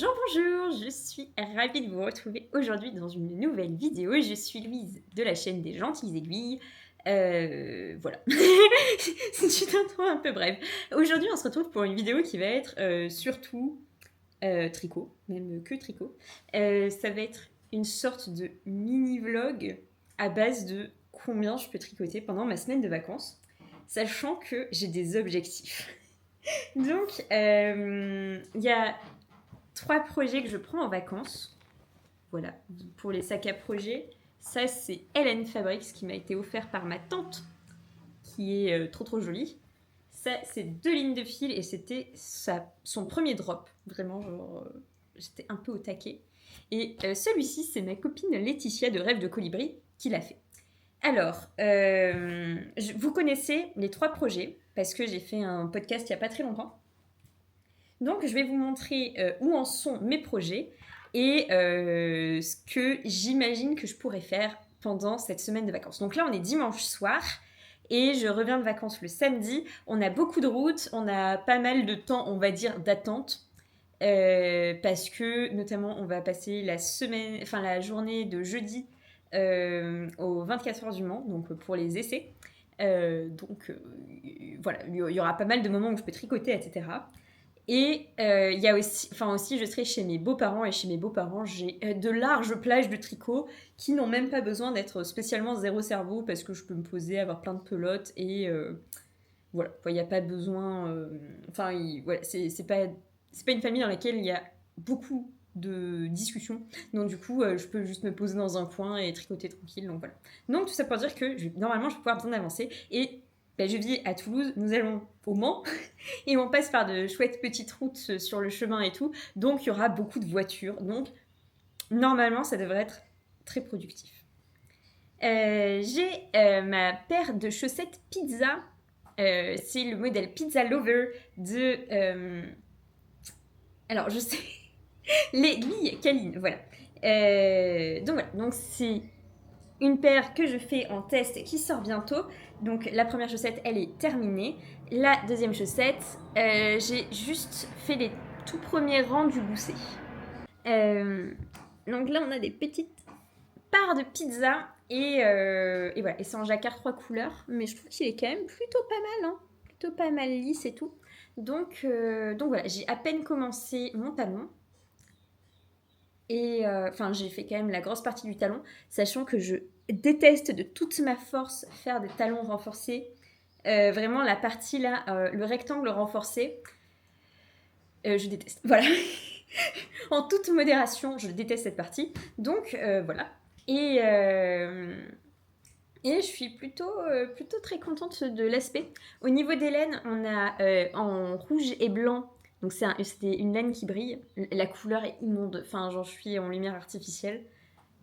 Bonjour, je suis ravie de vous retrouver aujourd'hui dans une nouvelle vidéo. Je suis Louise de la chaîne des Gentilles Aiguilles. Voilà. C'est une intro un peu brève. Aujourd'hui, on se retrouve pour une vidéo qui va être surtout tricot, même que tricot. Ça va être une sorte de mini-vlog à base de combien je peux tricoter pendant ma semaine de vacances, sachant que j'ai des objectifs. Donc, il y a 3 projets que je prends en vacances. Voilà, pour les sacs à projet. Ça, c'est Hélène Fabrics qui m'a été offert par ma tante, qui est trop jolie. Ça, c'est 2 lignes de fil et c'était son premier drop. Vraiment, genre, j'étais un peu au taquet. Et celui-ci, c'est ma copine Laetitia de Rêve de Colibri qui l'a fait. Alors, vous connaissez les 3 projets parce que j'ai fait un podcast il n'y a pas très longtemps. Donc, je vais vous montrer où en sont mes projets et ce que j'imagine que je pourrais faire pendant cette semaine de vacances. Donc là, on est dimanche soir et je reviens de vacances le samedi. On a beaucoup de routes, on a pas mal de temps, on va dire, d'attente. Parce que notamment on va passer la journée de jeudi aux 24 heures du Mans, donc pour les essais. Voilà, il y aura pas mal de moments où je peux tricoter, etc. Et il y a aussi, je serai chez mes beaux-parents, et chez mes beaux-parents, j'ai de larges plages de tricot qui n'ont même pas besoin d'être spécialement zéro cerveau parce que je peux me poser, avoir plein de pelotes et voilà, il n'y a pas besoin. Voilà, c'est pas une famille dans laquelle il y a beaucoup de discussions. Donc du coup, je peux juste me poser dans un coin et tricoter tranquille. Donc voilà. Donc tout ça pour dire que normalement, je vais pouvoir bien avancer. Et je vis à Toulouse, nous allons au Mans et on passe par de chouettes petites routes sur le chemin et tout. Donc il y aura beaucoup de voitures. Donc normalement, ça devrait être très productif. J'ai ma paire de chaussettes pizza. C'est le modèle Pizza Lover de. Alors, je sais. Les Lee Kaline, voilà. Donc c'est une paire que je fais en test qui sort bientôt. Donc la première chaussette, elle est terminée. La deuxième chaussette, j'ai juste fait les tout premiers rangs du gousset. Donc là, on a des petites parts de pizza et voilà. Et c'est en jacquard 3 couleurs, mais je trouve qu'il est quand même plutôt pas mal, hein. Plutôt pas mal lisse et tout. Donc voilà, j'ai à peine commencé mon talon. Et j'ai fait quand même la grosse partie du talon, sachant que je déteste de toute ma force faire des talons renforcés. Vraiment, la partie là, le rectangle renforcé, je déteste. Voilà. En toute modération, je déteste cette partie. Donc, voilà. Et je suis plutôt très contente de l'aspect. Au niveau des laines, on a en rouge et blanc. Donc c'était une laine qui brille. La couleur est immonde. Enfin, je suis en lumière artificielle.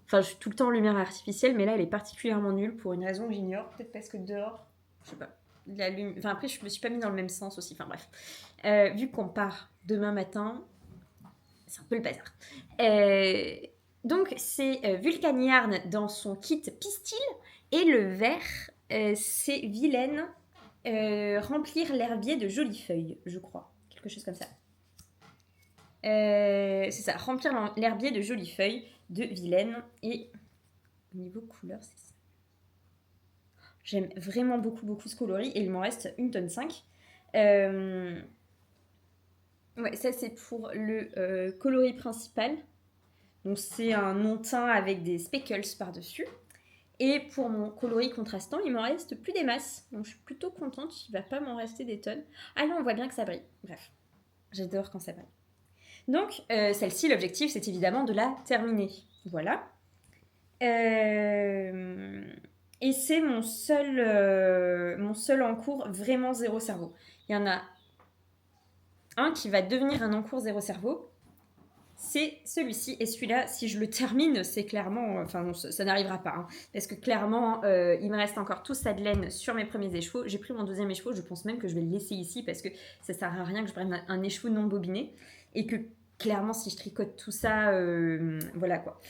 Enfin, je suis tout le temps en lumière artificielle, mais là, elle est particulièrement nulle pour une raison que j'ignore. Peut-être parce que dehors, je sais pas. Après, je me suis pas mis dans le même sens aussi. Enfin, bref. Vu qu'on part demain matin, c'est un peu le bazar. Donc, c'est Vulcan Yarn dans son kit pistil. Et le vert, c'est Vilaine remplir l'herbier de jolies feuilles, je crois. Quelque chose comme ça. C'est ça, remplir l'herbier de jolies feuilles de Vilaine. Et au niveau couleur, c'est ça. J'aime vraiment beaucoup ce coloris et il m'en reste 1,5 tonne. Ouais, ça c'est pour le coloris principal. Donc c'est un non teint avec des speckles par-dessus. Et pour mon coloris contrastant, il m'en reste plus des masses. Donc je suis plutôt contente, il va pas m'en rester des tonnes. Ah non, on voit bien que ça brille. Bref, j'adore quand ça brille. Donc celle-ci, l'objectif, c'est évidemment de la terminer. Voilà. Et c'est mon seul encours vraiment zéro cerveau. Il y en a un qui va devenir un encours zéro cerveau. C'est celui-ci. Et celui-là, si je le termine, c'est clairement... Enfin, non, ça n'arrivera pas. Hein, parce que clairement, il me reste encore tout ça de laine sur mes premiers écheveaux. J'ai pris mon deuxième écheveau. Je pense même que je vais le laisser ici parce que ça sert à rien que je prenne un écheveau non bobiné. Et que clairement, si je tricote tout ça, voilà quoi.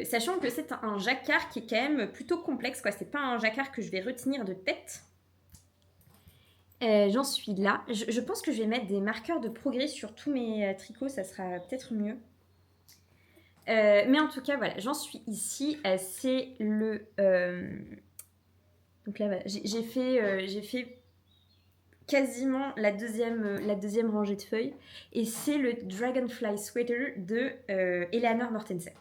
Sachant que c'est un jacquard qui est quand même plutôt complexe, quoi. C'est pas un jacquard que je vais retenir de tête. J'en suis là. Je pense que je vais mettre des marqueurs de progrès sur tous mes tricots, ça sera peut-être mieux. Mais en tout cas, voilà, j'en suis ici. C'est le... Donc là, voilà, j'ai fait quasiment la deuxième rangée de feuilles. Et c'est le Dragonfly Sweater de Eleanor Mortensen.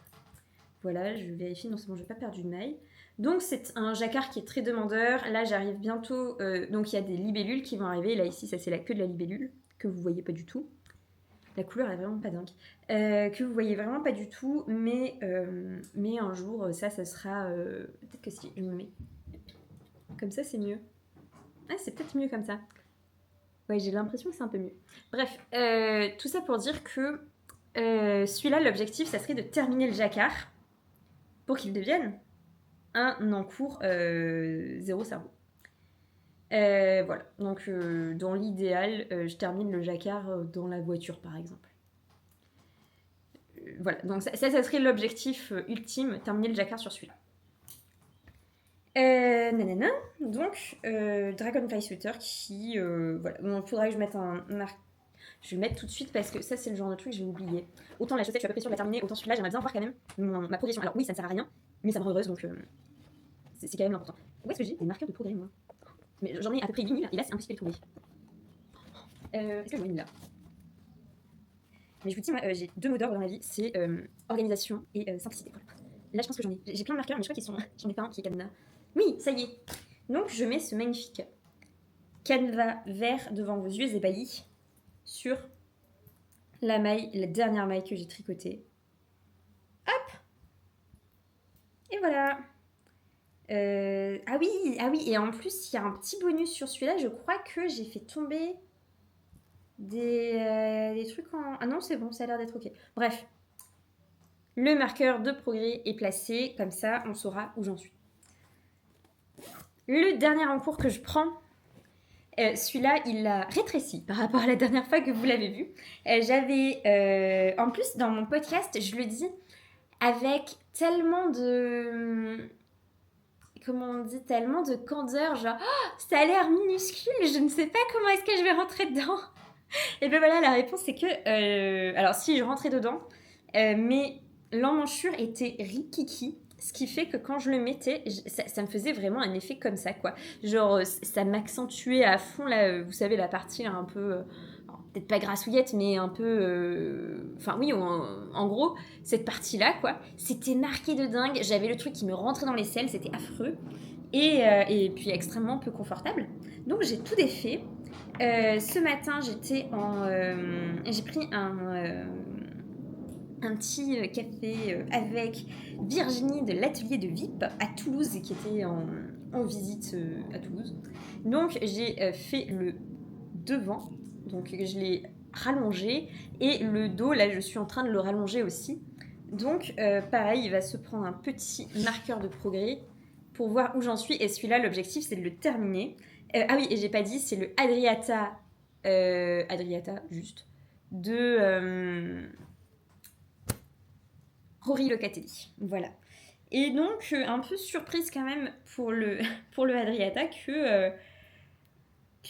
Voilà, je vérifie, non c'est bon, je n'ai pas perdu de maille. Donc c'est un jacquard qui est très demandeur. Là j'arrive bientôt, donc il y a des libellules qui vont arriver. Là ici ça c'est la queue de la libellule, que vous voyez pas du tout. La couleur est vraiment pas dingue. Que vous voyez vraiment pas du tout, mais un jour ça sera... peut-être que si je me mets comme ça c'est mieux. Ah c'est peut-être mieux comme ça. Ouais j'ai l'impression que c'est un peu mieux. Bref, tout ça pour dire que celui-là l'objectif ça serait de terminer le jacquard pour qu'il devienne un encours zéro cerveau. Voilà, donc dans l'idéal, je termine le jacquard dans la voiture par exemple. Voilà, donc ça serait l'objectif ultime, terminer le jacquard sur celui-là. Nanana, donc Dragonfly Sweater qui, voilà, bon, il faudrait que je mette un marque. Je vais le mettre tout de suite parce que ça c'est le genre de truc que je vais oublier. Autant la chaussette je suis à peu près sûre de la terminer, autant celui-là j'aimerais bien voir quand même ma progression. Alors oui ça ne sert à rien, mais ça me rend heureuse donc c'est quand même l'important. Où est-ce que j'ai des marqueurs de progrès moi? Mais j'en ai à peu près 8000 et là c'est impossible de les trouver. Est-ce que j'en ai une là? Mais je vous dis, moi j'ai deux mots d'ordre dans la vie, c'est organisation et simplicité. Voilà. Là je pense que j'en ai. J'ai plein de marqueurs mais je crois qu'ils sont. J'en ai pas un qui est cadenas. Oui, ça y est. Donc je mets ce magnifique canevas vert devant vos yeux ébahis sur la maille, la dernière maille que j'ai tricotée. Hop! Et voilà. Ah oui, et en plus, il y a un petit bonus sur celui-là. Je crois que j'ai fait tomber des trucs en... Ah non, c'est bon, ça a l'air d'être ok. Bref, le marqueur de progrès est placé. Comme ça, on saura où j'en suis. Le dernier encours que je prends, celui-là, il a rétréci par rapport à la dernière fois que vous l'avez vu. J'avais... en plus, dans mon podcast, je le dis avec tellement de... Comment on dit, tellement de candeur, genre oh, ça a l'air minuscule, je ne sais pas comment est-ce que je vais rentrer dedans. Et ben voilà, la réponse c'est que, alors si je rentrais dedans, mais l'emmanchure était rikiki, ce qui fait que quand je le mettais, ça me faisait vraiment un effet comme ça, quoi. Genre ça m'accentuait à fond, là, vous savez, la partie là, un peu... peut-être pas grassouillette, mais un peu... Enfin oui, en gros, cette partie-là, quoi, c'était marqué de dingue. J'avais le truc qui me rentrait dans les selles, c'était affreux. Et puis extrêmement peu confortable. Donc j'ai tout défait. Ce matin, j'ai pris un petit café avec Virginie de l'atelier de VIP à Toulouse, qui était en visite à Toulouse. Donc j'ai fait le devant. Donc je l'ai rallongé et le dos, là je suis en train de le rallonger aussi. Donc pareil, il va se prendre un petit marqueur de progrès pour voir où j'en suis. Et celui-là, l'objectif c'est de le terminer. Ah oui, et j'ai pas dit, c'est le Adriata juste, de Rory Locatelli. Voilà. Et donc, un peu surprise quand même pour le, pour le Adriata que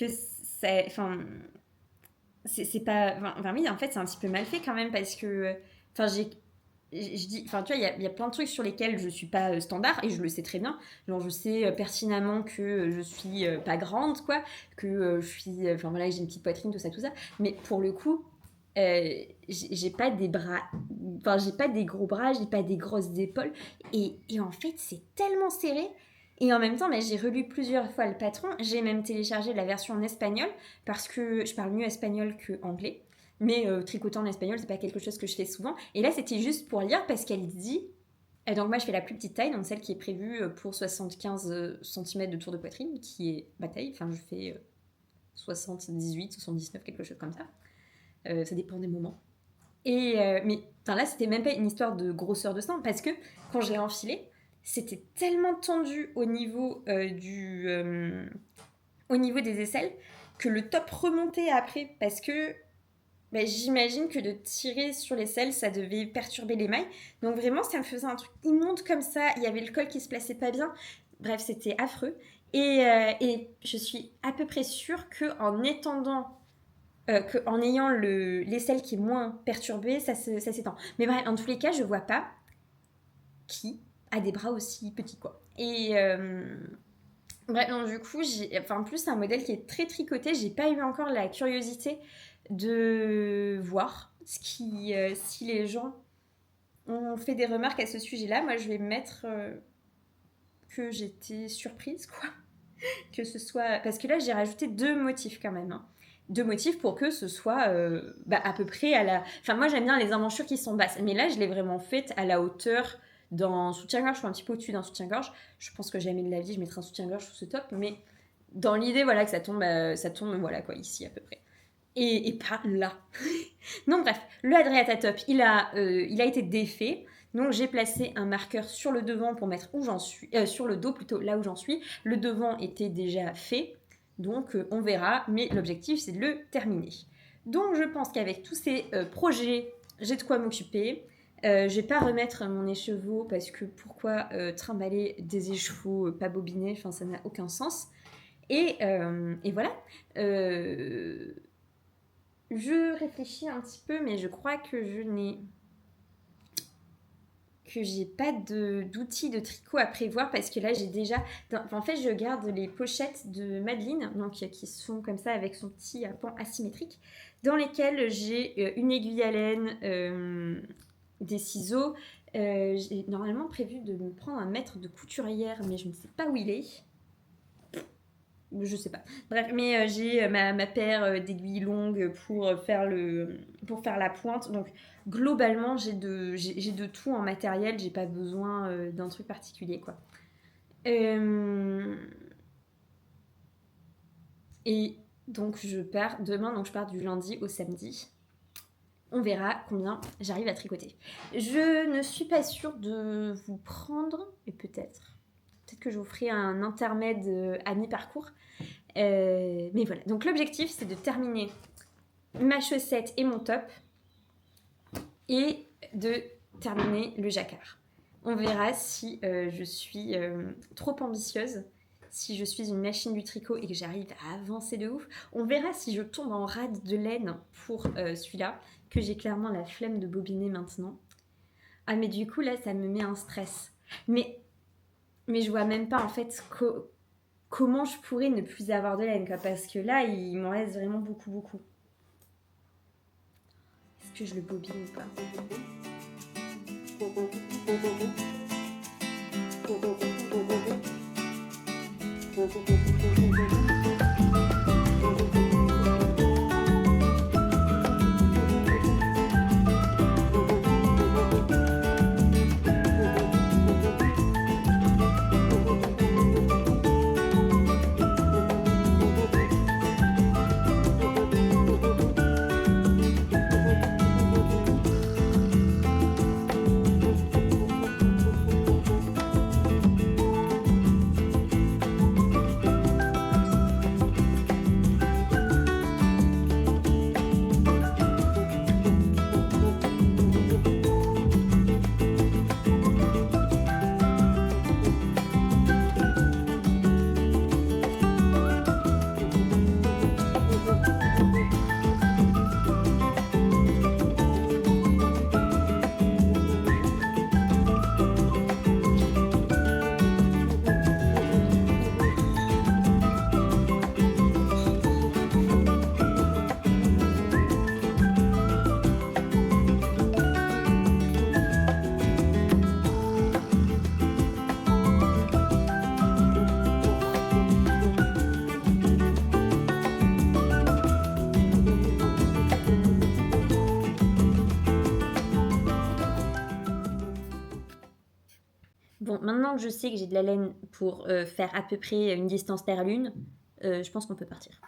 ça... Enfin, c'est pas... Enfin, oui, en fait, c'est un petit peu mal fait quand même parce que... Enfin, je dis, enfin, tu vois, il y a plein de trucs sur lesquels je suis pas standard et je le sais très bien. Genre, je sais pertinemment que je suis pas grande, quoi, que je suis, enfin voilà, j'ai une petite poitrine, tout ça, tout ça. Mais pour le coup, j'ai pas des bras, enfin, j'ai pas des gros bras, j'ai pas des grosses épaules. Et en fait, c'est tellement serré. Et en même temps, mais j'ai relu plusieurs fois le patron. J'ai même téléchargé la version en espagnol parce que je parle mieux espagnol que anglais. Mais tricoter en espagnol, c'est pas quelque chose que je fais souvent. Et là, c'était juste pour lire parce qu'elle dit... Et donc moi, je fais la plus petite taille, donc celle qui est prévue pour 75 cm de tour de poitrine, qui est ma taille. Enfin, je fais 78, 79, quelque chose comme ça. Ça dépend des moments. Mais là, c'était même pas une histoire de grosseur de sein, parce que quand j'ai enfilé, c'était tellement tendu au niveau, au niveau des aisselles que le top remontait après, parce que j'imagine que de tirer sur les selles, ça devait perturber les mailles. Donc vraiment, ça me faisait un truc immonde comme ça. Il y avait le col qui se plaçait pas bien. Bref, c'était affreux. Et je suis à peu près sûre qu'en étendant, qu'en ayant l'aisselle qui est moins perturbée, ça s'étend. Mais bref, en tous les cas, je vois pas qui a des bras aussi petits, quoi. Bref, donc du coup, en plus, c'est un modèle qui est très tricoté. J'ai pas eu encore la curiosité de voir si les gens ont fait des remarques à ce sujet-là. Moi, je vais mettre que j'étais surprise, quoi. Que ce soit... Parce que là, j'ai rajouté 2 motifs quand même. Hein. 2 motifs pour que ce soit à peu près à la... Enfin, moi, j'aime bien les emmanchures qui sont basses. Mais là, je l'ai vraiment faite à la hauteur d'un soutien-gorge, un petit peu au-dessus d'un soutien-gorge. Je pense que jamais de la vie, je mettrai un soutien-gorge sous ce top. Mais dans l'idée, voilà, que ça tombe, voilà, quoi, ici à peu près. Et pas là. Donc bref, le Adriata Top, il a été défait. Donc j'ai placé un marqueur sur le devant pour mettre où j'en suis, sur le dos plutôt, là où j'en suis. Le devant était déjà fait, donc on verra, mais l'objectif c'est de le terminer. Donc je pense qu'avec tous ces projets, j'ai de quoi m'occuper. Je vais pas remettre mon écheveau parce que pourquoi trimballer des écheveaux pas bobinés, enfin ça n'a aucun sens. Et voilà. Je réfléchis un petit peu, mais je crois que j'ai pas d'outils de tricot à prévoir parce que là j'ai déjà... En fait, je garde les pochettes de Madeleine, donc qui sont comme ça avec son petit pan asymétrique, dans lesquelles j'ai une aiguille à laine, des ciseaux. J'ai normalement prévu de me prendre un mètre de couturière, mais je ne sais pas où il est. Je sais pas. Bref, mais j'ai ma paire d'aiguilles longues pour faire la pointe. Donc globalement, j'ai de tout en matériel. J'ai pas besoin d'un truc particulier, quoi. Et donc je pars demain. Donc je pars du lundi au samedi. On verra combien j'arrive à tricoter. Je ne suis pas sûre de vous prendre, et peut-être que je vous ferai un intermède à mi-parcours. Mais voilà, donc l'objectif c'est de terminer ma chaussette et mon top et de terminer le jacquard. On verra si je suis trop ambitieuse, si je suis une machine du tricot et que j'arrive à avancer de ouf. On verra si je tombe en rade de laine pour celui-là, que j'ai clairement la flemme de bobiner maintenant. Ah mais du coup là ça me met un stress. Mais je vois même pas en fait comment je pourrais ne plus avoir de laine, quoi, parce que là, il m'en reste vraiment beaucoup, beaucoup. Est-ce que je le bobine ou pas? Bon, maintenant que je sais que j'ai de la laine pour faire à peu près une distance terre-lune, je pense qu'on peut partir.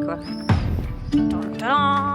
quoi. Tadam.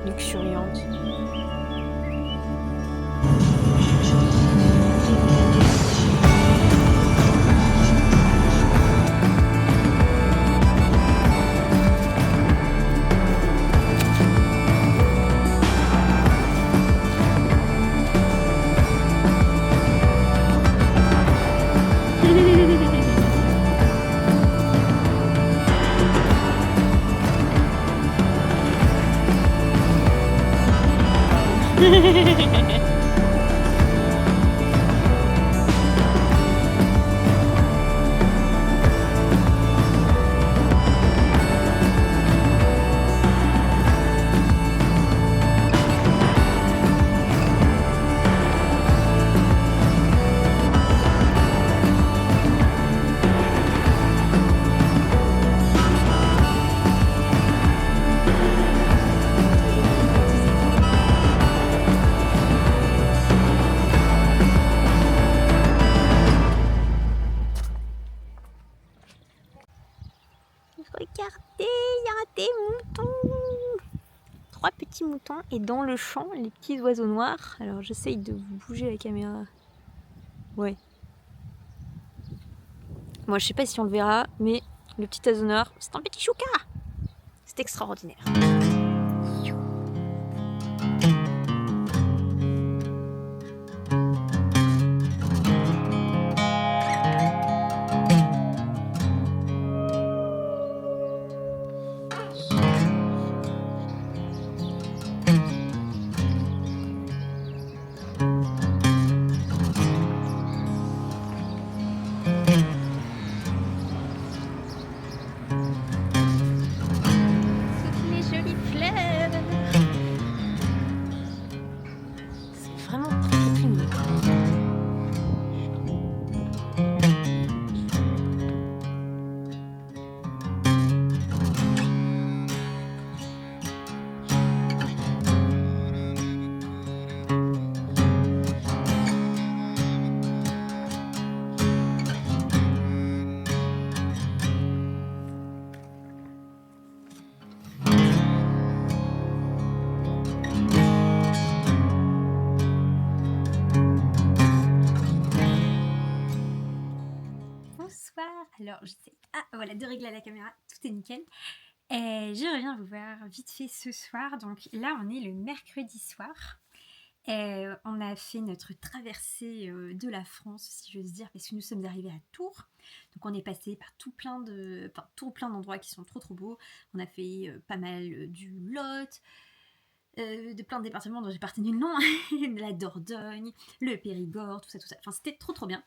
luxuriante. Regardez, il y a des moutons. 3 petits moutons et dans le champ, les petits oiseaux noirs. Alors j'essaye de bouger la caméra. Ouais. Moi je sais pas si on le verra, mais le petit oiseau noir, c'est un petit chouka. C'est extraordinaire. Vraiment très très mignon. Bonsoir. Alors j'essaie voilà, de régler la caméra, tout est nickel. Et je reviens vous voir vite fait ce soir. Donc là on est le mercredi soir. On a fait notre traversée de la France, si j'ose dire, parce que nous sommes arrivés à Tours. Donc on est passé par tout plein d'endroits qui sont trop trop beaux. On a fait pas mal du Lot, de plein de départements dont j'ai pas retenu le nom, la Dordogne, le Périgord, tout ça, tout ça. Enfin c'était trop trop bien.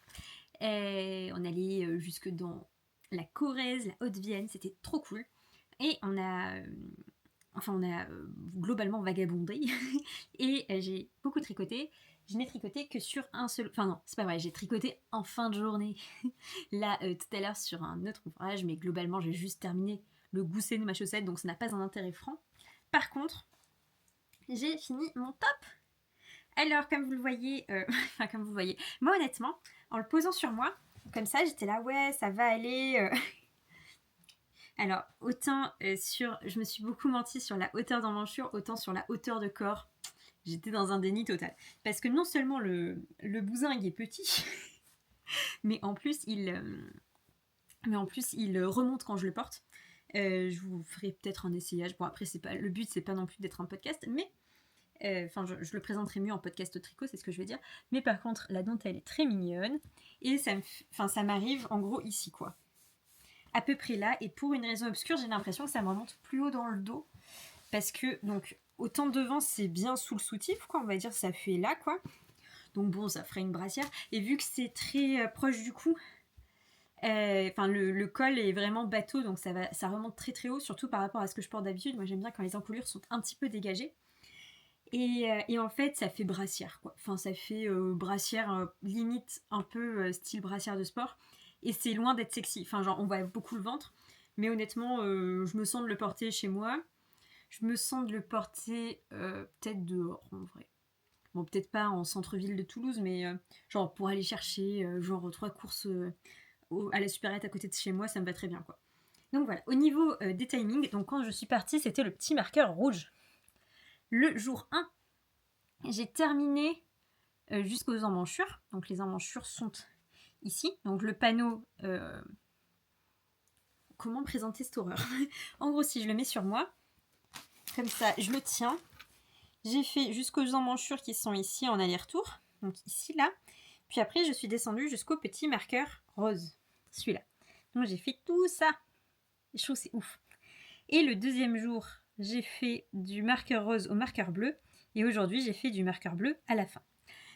On allait jusque dans la Corrèze, la Haute-Vienne, c'était trop cool. Et on a globalement vagabondé. Et j'ai beaucoup tricoté. Je n'ai tricoté que sur un seul... Enfin non, c'est pas vrai, j'ai tricoté en fin de journée. Là, tout à l'heure sur un autre ouvrage, mais globalement j'ai juste terminé le gousset de ma chaussette, donc ça n'a pas un intérêt franc. Par contre, j'ai fini mon top. Alors, comme vous le voyez, comme vous voyez, moi honnêtement, en le posant sur moi, comme ça, j'étais là, ouais, ça va aller. Alors, autant je me suis beaucoup menti sur la hauteur d'emmanchure, autant sur la hauteur de corps, j'étais dans un déni total. Parce que non seulement le bousin, il est petit, mais en plus, il remonte quand je le porte. Je vous ferai peut-être un essayage. Bon, après, le but, c'est pas non plus d'être un podcast, mais... je le présenterai mieux en podcast tricot, c'est ce que je veux dire. Mais par contre, la dentelle est très mignonne. Et ça m'arrive en gros ici, quoi. À peu près là. Et pour une raison obscure, j'ai l'impression que ça me remonte plus haut dans le dos. Parce que, donc, autant devant, c'est bien sous le soutif, quoi. On va dire, ça fait là, quoi. Donc bon, ça ferait une brassière. Et vu que c'est très proche du cou, le col est vraiment bateau. Donc ça remonte très très haut, surtout par rapport à ce que je porte d'habitude. Moi, j'aime bien quand les encolures sont un petit peu dégagées. Et en fait, ça fait brassière, quoi. Enfin, ça fait brassière limite un peu style brassière de sport. Et c'est loin d'être sexy. Enfin, genre, on voit beaucoup le ventre. Mais honnêtement, je me sens de le porter chez moi. Je me sens de le porter peut-être dehors, en vrai. Bon, peut-être pas en centre-ville de Toulouse, mais genre pour aller chercher genre 3 courses à la supérette à côté de chez moi, ça me va très bien, quoi. Donc voilà, au niveau des timings, donc quand je suis partie, c'était le petit marqueur rouge. Le jour 1, j'ai terminé jusqu'aux emmanchures. Donc les emmanchures sont ici. Donc le panneau... Comment présenter cette horreur? En gros, si je le mets sur moi, comme ça, je le tiens. J'ai fait jusqu'aux emmanchures qui sont ici en aller-retour. Donc ici, là. Puis après, je suis descendue jusqu'au petit marqueur rose. Celui-là. Donc j'ai fait tout ça. Je trouve que c'est ouf. Et le deuxième jour, j'ai fait du marqueur rose au marqueur bleu. Et aujourd'hui, j'ai fait du marqueur bleu à la fin.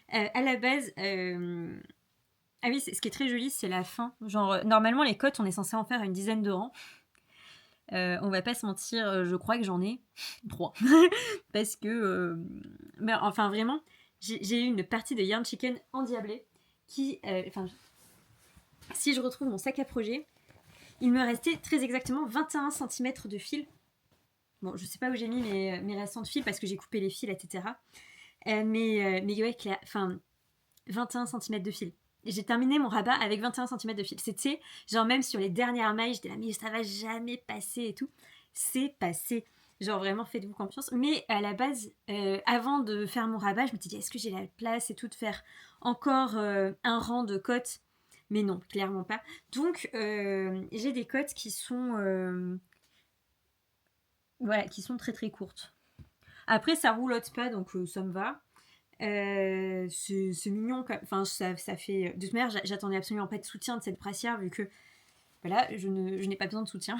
À la base, ah oui, ce qui est très joli, c'est la fin. Genre, normalement, les cotes, on est censé en faire une dizaine de rangs. On va pas se mentir, je crois que j'en ai 3. Parce que, mais enfin vraiment, j'ai eu une partie de Yarn Chicken endiablée qui, si je retrouve mon sac à projet, il me restait très exactement 21 cm de fil. Bon, je sais pas où j'ai mis mes restants de fil parce que j'ai coupé les fils, etc. Mais ouais, 21 cm de fil. Et j'ai terminé mon rabat avec 21 cm de fil. C'était genre même sur les dernières mailles, j'étais là, mais ça va jamais passer et tout. C'est passé. Genre vraiment, faites-vous confiance. Mais à la base, avant de faire mon rabat, je me suis dit, est-ce que j'ai la place et tout de faire encore un rang de cotes? Mais non, clairement pas. Donc, j'ai des cotes qui sont... voilà, qui sont très très courtes. Après, ça roulotte pas, donc ça me va. C'est mignon, enfin ça fait... De toute manière, j'attendais absolument pas de soutien de cette brassière, vu que voilà, je n'ai pas besoin de soutien,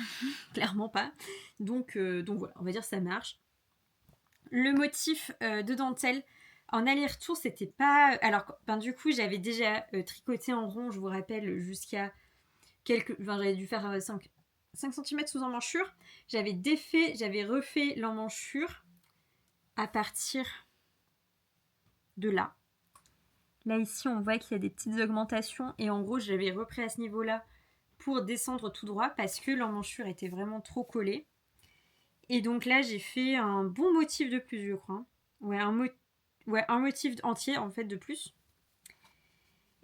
clairement pas. Donc voilà, on va dire ça marche. Le motif de dentelle en aller-retour, c'était pas... Alors, du coup, j'avais déjà tricoté en rond, je vous rappelle, jusqu'à quelques... Enfin, j'avais dû faire 5 cm sous emmanchure. J'avais refait l'emmanchure à partir de là. Là, ici, on voit qu'il y a des petites augmentations. Et en gros, j'avais repris à ce niveau-là pour descendre tout droit parce que l'emmanchure était vraiment trop collée. Et donc là, j'ai fait un bon motif de plus, je crois. Ouais, un motif entier, en fait, de plus.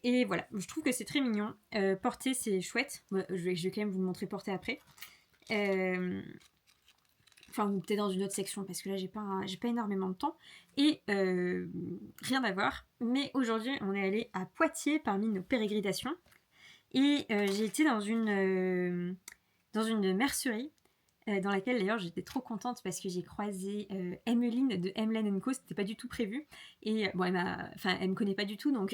Et voilà, je trouve que c'est très mignon. Porter, c'est chouette. Ouais, je vais quand même vous le montrer porter après. Enfin, peut-être dans une autre section, parce que là, j'ai pas énormément de temps. Et rien à voir. Mais aujourd'hui, on est allé à Poitiers parmi nos pérégrinations. Et j'ai été dans une mercerie, dans laquelle d'ailleurs j'étais trop contente parce que j'ai croisé Emeline de Emlen & Co. C'était pas du tout prévu. Et bon, elle me connaît pas du tout, donc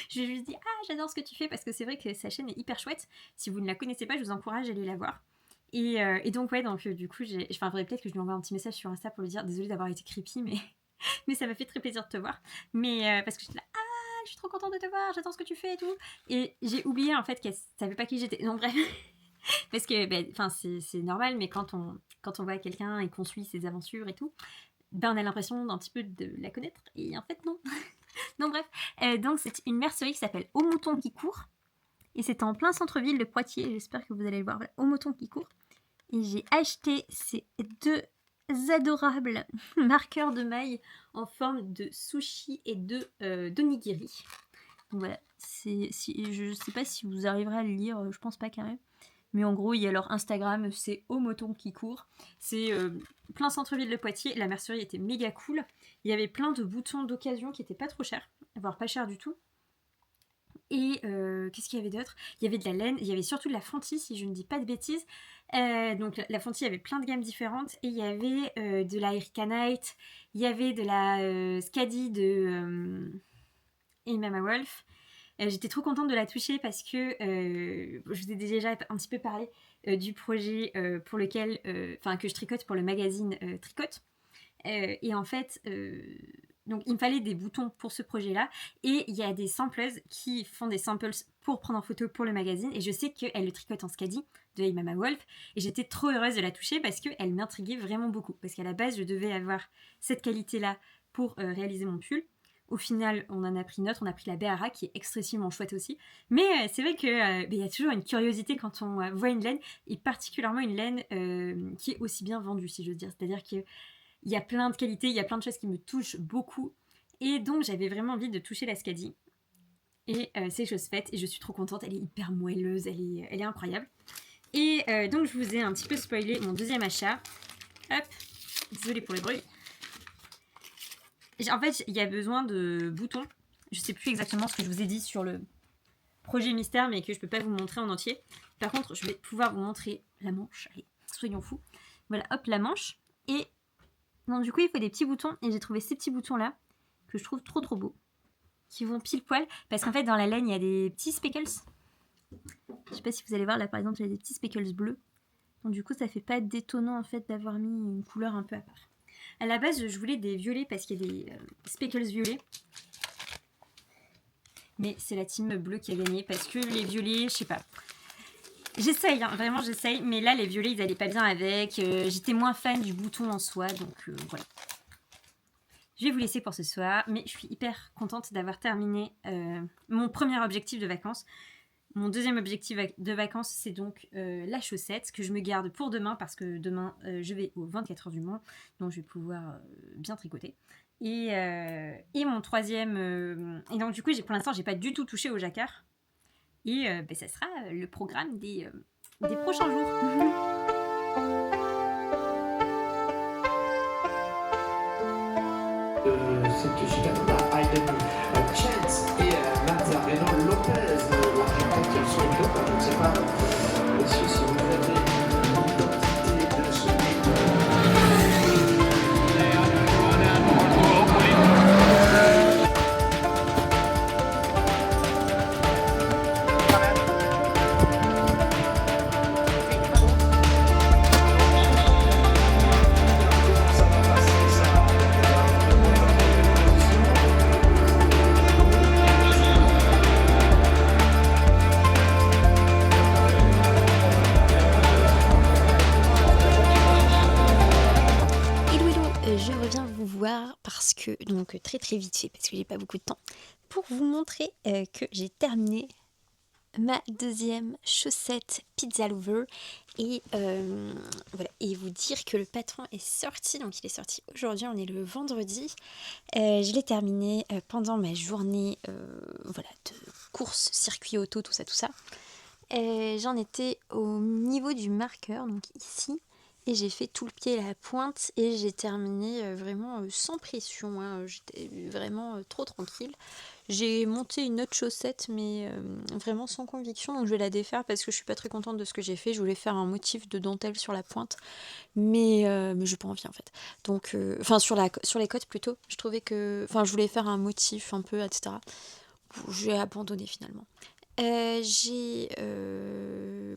je lui ai juste dit ah, j'adore ce que tu fais, parce que c'est vrai que sa chaîne est hyper chouette. Si vous ne la connaissez pas, je vous encourage à aller la voir. Et donc ouais, donc du coup, faudrait peut-être que je lui envoie un petit message sur Insta pour lui dire désolée d'avoir été creepy, mais ça m'a fait très plaisir de te voir. Mais parce que j'étais là, ah, je suis trop contente de te voir, j'adore ce que tu fais et tout. Et j'ai oublié en fait qu'elle savait pas qui j'étais. Donc bref, parce que c'est normal, mais quand on voit quelqu'un et qu'on suit ses aventures et tout, on a l'impression d'un petit peu de la connaître. Et en fait non. Donc bref, donc c'est une mercerie qui s'appelle Au Mouton qui court. Et c'est en plein centre-ville de Poitiers. J'espère que vous allez le voir. Voilà, Au Mouton qui court. Et j'ai acheté ces 2 adorables marqueurs de mailles en forme de sushi et d'onigiri. Donc voilà, je sais pas si vous arriverez à le lire, je pense pas quand même. Mais en gros, il y a leur Instagram, c'est Au Mouton qui court. C'est plein centre-ville de Poitiers. La mercerie était méga cool. Il y avait plein de boutons d'occasion qui étaient pas trop chers, voire pas chers du tout. Et qu'est-ce qu'il y avait d'autre? Il y avait de la laine, il y avait surtout de la fontie, si je ne dis pas de bêtises. Donc la fontie, il y avait plein de gammes différentes. Et il y avait de la Erika Knight, il y avait de la Skadi de Mama Wolf. J'étais trop contente de la toucher parce que je vous ai déjà un petit peu parlé du projet pour lequel, que je tricote pour le magazine Tricote. Et en fait, donc il me fallait des boutons pour ce projet-là. Et il y a des sampleuses qui font des samples pour prendre en photo pour le magazine. Et je sais qu'elle le tricote en Skadi de Hey Mama Wolf. Et j'étais trop heureuse de la toucher parce qu'elle m'intriguait vraiment beaucoup. Parce qu'à la base, je devais avoir cette qualité-là pour réaliser mon pull. Au final, on en a pris une autre, on a pris la Béhara qui est extrêmement chouette aussi. Mais c'est vrai qu'il y a toujours une curiosité quand on voit une laine, et particulièrement une laine qui est aussi bien vendue, si je veux dire. C'est-à-dire qu'il y a plein de qualités, il y a plein de choses qui me touchent beaucoup. Et donc, j'avais vraiment envie de toucher la Skadi. Et c'est chose faite, et je suis trop contente. Elle est hyper moelleuse, elle est incroyable. Et donc, je vous ai un petit peu spoilé mon deuxième achat. Hop, désolée pour le bruit. En fait, il y a besoin de boutons. Je sais plus exactement ce que je vous ai dit sur le projet mystère, mais que je peux pas vous montrer en entier. Par contre, je vais pouvoir vous montrer la manche. Allez, soyons fous. Voilà, hop, la manche. Et donc, du coup, il faut des petits boutons. Et j'ai trouvé ces petits boutons-là, que je trouve trop trop beaux. Qui vont pile poil. Parce qu'en fait, dans la laine, il y a des petits speckles. Je sais pas si vous allez voir, là, par exemple, il y a des petits speckles bleus. Donc, du coup, ça fait pas détonnant, en fait, d'avoir mis une couleur un peu à part. À la base, je voulais des violets parce qu'il y a des speckles violets. Mais c'est la team bleue qui a gagné parce que les violets, je sais pas. J'essaye, hein, vraiment j'essaye. Mais là, les violets, ils allaient pas bien avec. J'étais moins fan du bouton en soi, donc voilà. Je vais vous laisser pour ce soir, mais je suis hyper contente d'avoir terminé mon premier objectif de vacances. Mon deuxième objectif de vacances, c'est donc la chaussette que je me garde pour demain parce que demain, je vais aux 24 heures du Mans, donc je vais pouvoir bien tricoter. Et mon troisième... et donc du coup, pour l'instant, j'ai pas du tout touché au jacquard. Et ça sera le programme des prochains jours. Cette chicane à Aiden Chance et Nazareno Lopez, l'architecte sur le club, je ne sais pas, messieurs, si vous avez l'identité de ce je reviens vous voir parce que, donc très vite fait, parce que j'ai pas beaucoup de temps, pour vous montrer que j'ai terminé ma deuxième chaussette Pizza Lover et voilà, et vous dire que le patron est sorti, donc il est sorti aujourd'hui, on est le vendredi. Je l'ai terminé pendant ma journée voilà, de course, circuit auto, tout ça. J'en étais au niveau du marqueur, donc ici. Et j'ai fait tout le pied à la pointe et j'ai terminé vraiment sans pression, hein. J'étais vraiment trop tranquille. J'ai monté une autre chaussette mais vraiment sans conviction, donc je vais la défaire parce que je suis pas très contente de ce que j'ai fait. Je voulais faire un motif de dentelle sur la pointe, mais j'ai pas envie en fait. Donc, enfin sur les côtes plutôt, je trouvais que... Enfin je voulais faire un motif un peu, etc. J'ai abandonné finalement. J'ai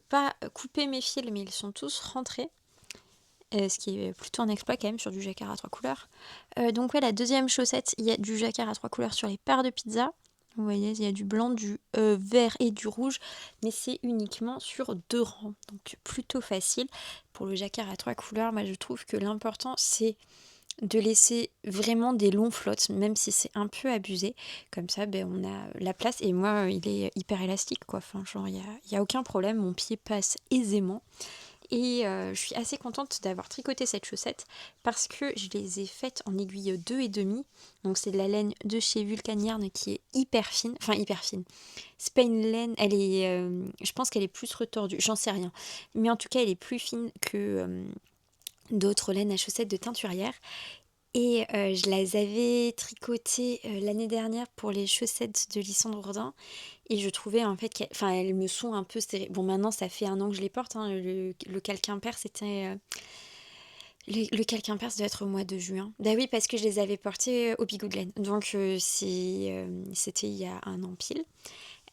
pas coupé mes fils mais ils sont tous rentrés. Ce qui est plutôt un exploit quand même sur du jacquard à 3 couleurs. Donc ouais, la deuxième chaussette, il y a du jacquard à 3 couleurs sur les parts de pizza. Vous voyez, il y a du blanc, du vert et du rouge, mais c'est uniquement sur 2 rangs. Donc plutôt facile. Pour le jacquard à 3 couleurs, moi je trouve que l'important c'est de laisser vraiment des longs flottes, même si c'est un peu abusé. Comme ça, on a la place. Et moi, il est hyper élastique, quoi. Enfin, genre, il y a aucun problème. Mon pied passe aisément. Et je suis assez contente d'avoir tricoté cette chaussette parce que je les ai faites en aiguille 2,5. Donc c'est de la laine de chez Vulcan Yarn qui est hyper fine. Enfin hyper fine. C'est pas une laine, elle est... je pense qu'elle est plus retordue, j'en sais rien. Mais en tout cas elle est plus fine que d'autres laines à chaussettes de teinturière. Et je les avais tricotées l'année dernière pour les chaussettes de Lysandre Bourdin. Et je trouvais en fait elles me sont un peu stériles. Bon, maintenant ça fait 1 an que je les porte, hein. Le calquin perse c'était... le calquin perse doit être au mois de juin. Bah oui, parce que je les avais portées au Bigou de Laine. Donc c'était il y a 1 an pile.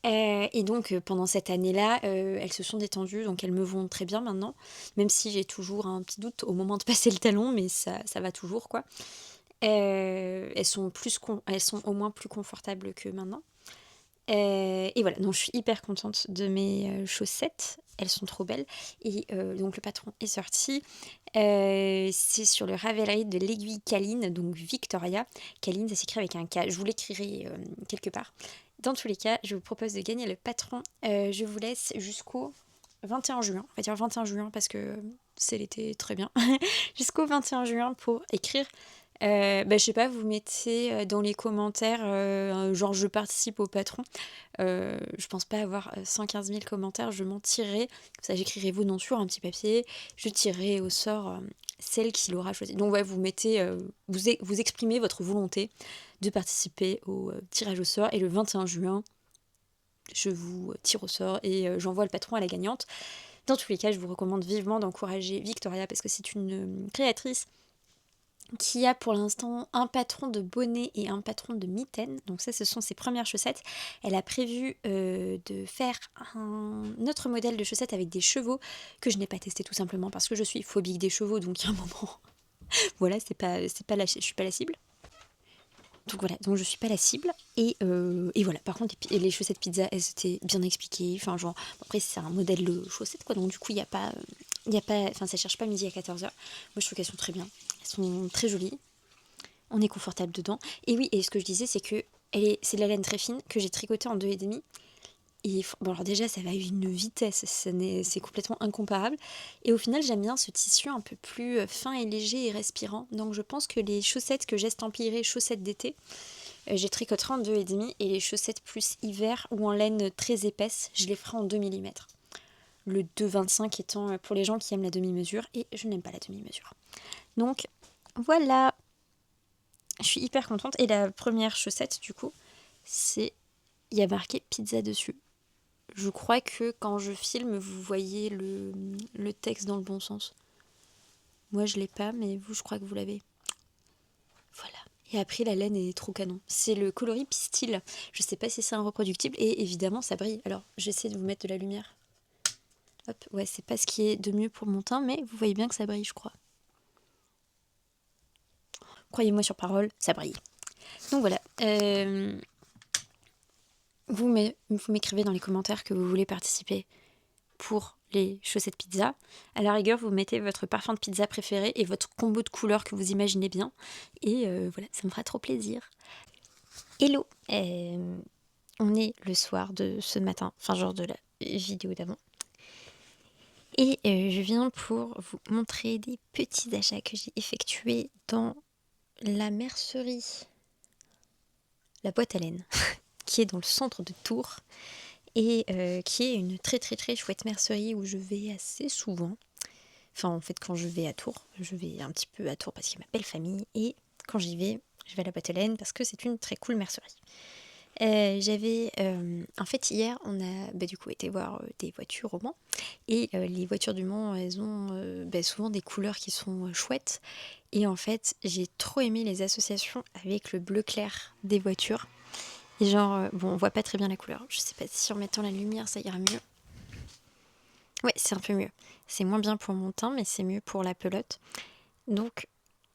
Et donc pendant cette année-là, elles se sont détendues, donc elles me vont très bien maintenant. Même si j'ai toujours un petit doute au moment de passer le talon, mais ça va toujours, quoi. Elles sont au moins plus confortables que maintenant. Et voilà, donc je suis hyper contente de mes chaussettes. Elles sont trop belles. Et donc le patron est sorti. C'est sur le Ravelry de l'aiguille Caline, donc Victoria. Caline, ça s'écrit avec un K. Je vous l'écrirai quelque part. Dans tous les cas, je vous propose de gagner le patron. Je vous laisse jusqu'au 21 juin. On va dire 21 juin parce que c'est l'été, très bien. Jusqu'au 21 juin pour écrire. Je sais pas, vous mettez dans les commentaires genre je participe au patron. Je pense pas avoir 115 000 commentaires, je m'en tirerai. Comme ça, j'écrirai vos noms sur un petit papier. Je tirerai au sort celle qui l'aura choisi. Donc ouais, vous mettez, vous exprimez votre volonté de participer au tirage au sort. Et le 21 juin, je vous tire au sort et j'envoie le patron à la gagnante. Dans tous les cas, je vous recommande vivement d'encourager Victoria parce que c'est une créatrice qui a pour l'instant un patron de bonnet et un patron de mitaine. Donc ça, ce sont ses premières chaussettes. Elle a prévu de faire un autre modèle de chaussettes avec des chevaux que je n'ai pas testé tout simplement parce que je suis phobique des chevaux. Donc il y a un moment, Voilà, c'est pas je suis pas la cible. Donc voilà, donc je suis pas la cible. Et voilà, par contre, les chaussettes pizza, elles étaient bien expliquées. Enfin, genre, après, c'est un modèle de chaussettes, quoi. Donc du coup, il y a pas. Enfin, ça cherche pas midi à 14h. Moi, je trouve qu'elles sont très bien. Elles sont très jolies. On est confortable dedans. Et oui, et ce que je disais, c'est que c'est de la laine très fine que j'ai tricotée en 2,5. Et bon, alors déjà, ça va à une vitesse, c'est complètement incomparable. Et au final, j'aime bien ce tissu un peu plus fin et léger et respirant. Donc je pense que les chaussettes que j'estampillerai chaussettes d'été, j'ai tricoterai en 2,5. Et les chaussettes plus hiver ou en laine très épaisse, je les ferai en 2 mm. Le 2,25 étant pour les gens qui aiment la demi-mesure. Et je n'aime pas la demi-mesure. Donc voilà, je suis hyper contente. Et la première chaussette, du coup, il y a marqué pizza dessus. Je crois que quand je filme, vous voyez le texte dans le bon sens. Moi, je l'ai pas, mais vous, je crois que vous l'avez. Voilà. Et après, la laine est trop canon. C'est le coloris pistil. Je sais pas si c'est un reproductible. Et évidemment, ça brille. Alors, j'essaie de vous mettre de la lumière. Hop, ouais, c'est pas ce qui est de mieux pour mon teint, mais vous voyez bien que ça brille, je crois. Croyez-moi sur parole, ça brille. Donc voilà. Vous m'écrivez dans les commentaires que vous voulez participer pour les chaussettes pizza. À la rigueur, vous mettez votre parfum de pizza préféré et votre combo de couleurs que vous imaginez bien. Et voilà, ça me fera trop plaisir. Hello, on est le soir de ce matin, enfin genre de la vidéo d'avant. Et je viens pour vous montrer des petits achats que j'ai effectués dans la mercerie, la boîte à laine, qui est dans le centre de Tours. Et qui est une très très très chouette mercerie où je vais assez souvent. Enfin, en fait, quand je vais à Tours, je vais un petit peu à Tours parce qu'il y a ma belle famille. Et quand j'y vais, je vais à la boîte à laine parce que c'est une très cool mercerie. En fait, hier, on a du coup été voir des voitures au Mans. Et les voitures du Mans, elles ont souvent des couleurs qui sont chouettes. Et en fait, j'ai trop aimé les associations avec le bleu clair des voitures. Et genre, bon, on voit pas très bien la couleur. Je sais pas si en mettant la lumière, ça ira mieux. Ouais, c'est un peu mieux. C'est moins bien pour mon teint, mais c'est mieux pour la pelote. Donc,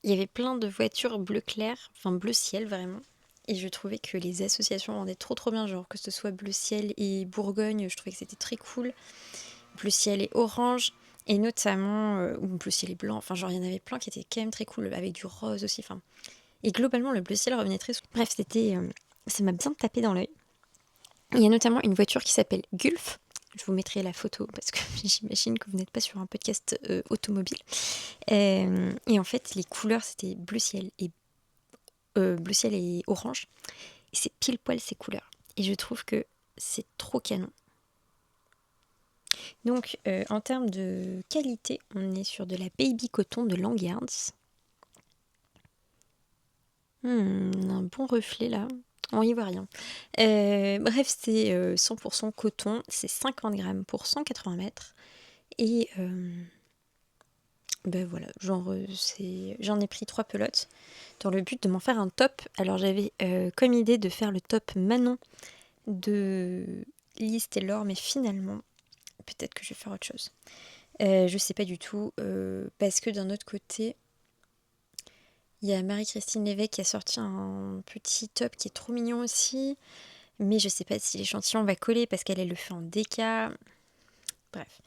il y avait plein de voitures bleu clair, enfin bleu ciel vraiment. Et je trouvais que les associations rendaient trop trop bien. Genre que ce soit bleu ciel et Bourgogne, je trouvais que c'était très cool. Bleu ciel et orange. Et notamment, ou bleu ciel et blanc. Enfin, genre, il y en avait plein qui étaient quand même très cool. Avec du rose aussi. Enfin, et globalement, le bleu ciel revenait très souvent. Bref, ça m'a bien tapé dans l'œil. Il y a notamment une voiture qui s'appelle Gulf. Je vous mettrai la photo parce que j'imagine que vous n'êtes pas sur un podcast automobile. Et en fait, les couleurs, c'était bleu ciel et orange. Et c'est pile poil ces couleurs. Et je trouve que c'est trop canon. Donc, en termes de qualité, on est sur de la baby coton de Langards. Un bon reflet là. On y voit rien. Bref, c'est 100% coton. C'est 50 grammes pour 180 mètres. Et voilà, genre j'en ai pris 3 pelotes dans le but de m'en faire un top. Alors j'avais comme idée de faire le top Manon de Liz Taylor, mais finalement, peut-être que je vais faire autre chose. Je sais pas du tout, parce que d'un autre côté, il y a Marie-Christine Lévesque qui a sorti un petit top qui est trop mignon aussi. Mais je sais pas si l'échantillon va coller parce qu'elle le fait en déca. Bref.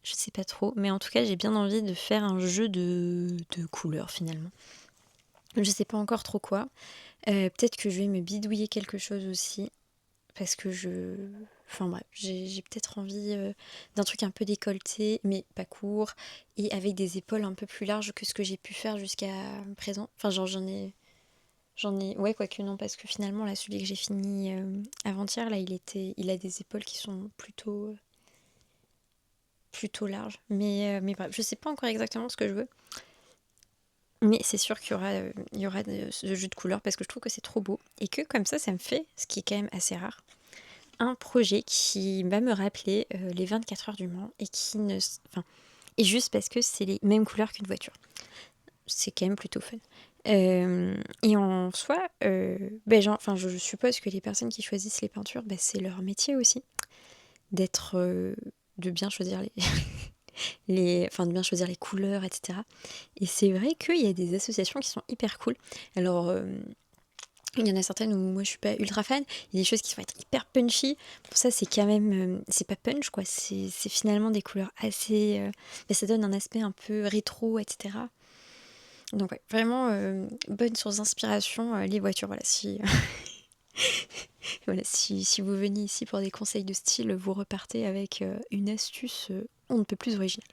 Je sais pas trop. Mais en tout cas, j'ai bien envie de faire un jeu de couleurs finalement. Je sais pas encore trop quoi. Peut-être que je vais me bidouiller quelque chose aussi. Parce que Enfin bref, j'ai peut-être envie d'un truc un peu décolleté, mais pas court, et avec des épaules un peu plus larges que ce que j'ai pu faire jusqu'à présent. Enfin genre j'en ai... Ouais, quoique non, parce que finalement, là, celui que j'ai fini avant-hier, là, il a des épaules qui sont plutôt larges. Mais bref, je sais pas encore exactement ce que je veux. Mais c'est sûr qu'il y aura ce jeu de couleurs parce que je trouve que c'est trop beau. Et que comme ça me fait, ce qui est quand même assez rare, un projet qui va me rappeler les 24 heures du Mans et qui ne... Enfin, et juste parce que c'est les mêmes couleurs qu'une voiture. C'est quand même plutôt fun. Et en soi, je suppose que les personnes qui choisissent les peintures, c'est leur métier aussi, de bien choisir enfin de bien choisir les couleurs, etc. Et c'est vrai qu'il y a des associations qui sont hyper cool. Alors, il y en a certaines où moi je suis pas ultra fan. Il y a des choses qui vont être hyper punchy. Pour ça, c'est quand même, c'est pas punch quoi. C'est finalement des couleurs assez, ça donne un aspect un peu rétro, etc. Donc ouais, vraiment bonne source d'inspiration, les voitures. Voilà, voilà, si vous venez ici pour des conseils de style, vous repartez avec une astuce on ne peut plus originale.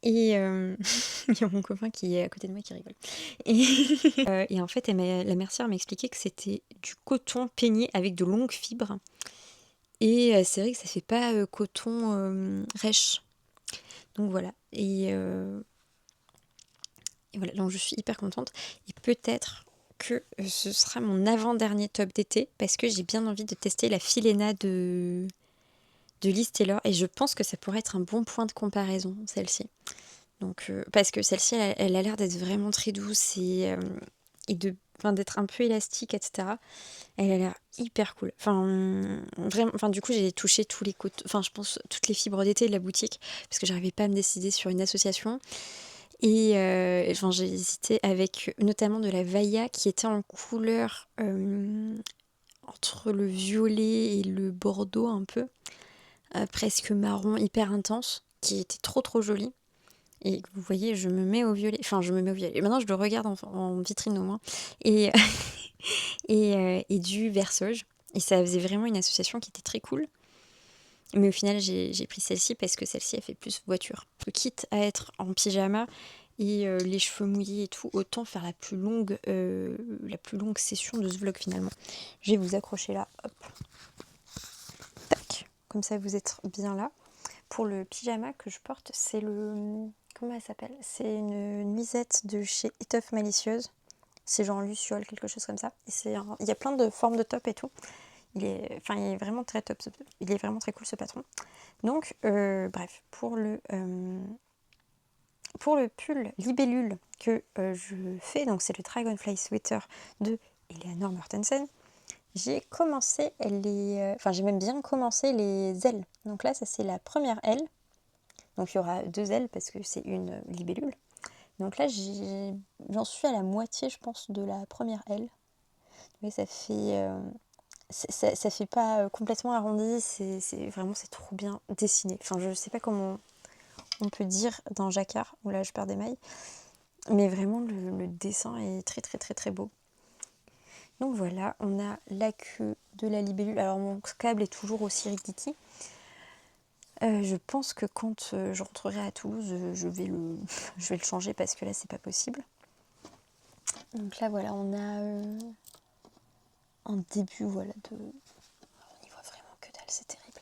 Et il y a mon copain qui est à côté de moi qui rigole. Et en fait, la mercière m'a expliqué que c'était du coton peigné avec de longues fibres. Et c'est vrai que ça fait pas coton rêche. Donc voilà. Et voilà, donc je suis hyper contente. Et peut-être que ce sera mon avant-dernier top d'été parce que j'ai bien envie de tester la Filena de Liz Taylor. Et je pense que ça pourrait être un bon point de comparaison, celle-ci. Donc, parce que celle-ci, elle a l'air d'être vraiment très douce et d'être un peu élastique, etc. Elle a l'air hyper cool. Vraiment, du coup, j'ai touché tous les je pense toutes les fibres d'été de la boutique parce que j'arrivais pas à me décider sur une association. Et j'ai hésité avec notamment de la Vailla qui était en couleur entre le violet et le bordeaux un peu, presque marron, hyper intense, qui était trop trop jolie. Et vous voyez, je me mets au violet. Je me mets au violet. Maintenant, je le regarde en vitrine au moins. Et, et du versage. Et ça faisait vraiment une association qui était très cool. Mais au final, j'ai pris celle-ci parce que celle-ci, elle fait plus voiture. Quitte à être en pyjama et les cheveux mouillés et tout, autant faire la plus longue session de ce vlog finalement. Je vais vous accrocher là. Hop. Tac. Comme ça, vous êtes bien là. Pour le pyjama que je porte, c'est le... Comment elle s'appelle? C'est une nuisette de chez Étoffe Malicieuse. C'est genre Luciole, quelque chose comme ça. Et il y a plein de formes de top et tout. Il est vraiment très top. Il est vraiment très cool ce patron. Donc, bref, pour le pull libellule que je fais, donc c'est le Dragonfly Sweater de Eleanor Mortensen, j'ai même bien commencé les ailes. Donc là, ça c'est la première aile. Donc il y aura 2 ailes parce que c'est une libellule. Donc là, j'en suis à la moitié, je pense, de la première aile. Mais ça fait... ça fait pas complètement arrondi, c'est trop bien dessiné. Je sais pas comment on peut dire dans Jacquard, où là je perds des mailles, mais vraiment le dessin est très très très très beau. Donc voilà, on a la queue de la libellule. Alors mon câble est toujours aussi rickety. Je pense que quand je rentrerai à Toulouse, je vais le changer parce que là c'est pas possible. Donc là voilà, on a un début voilà de... On y voit vraiment que dalle, c'est terrible.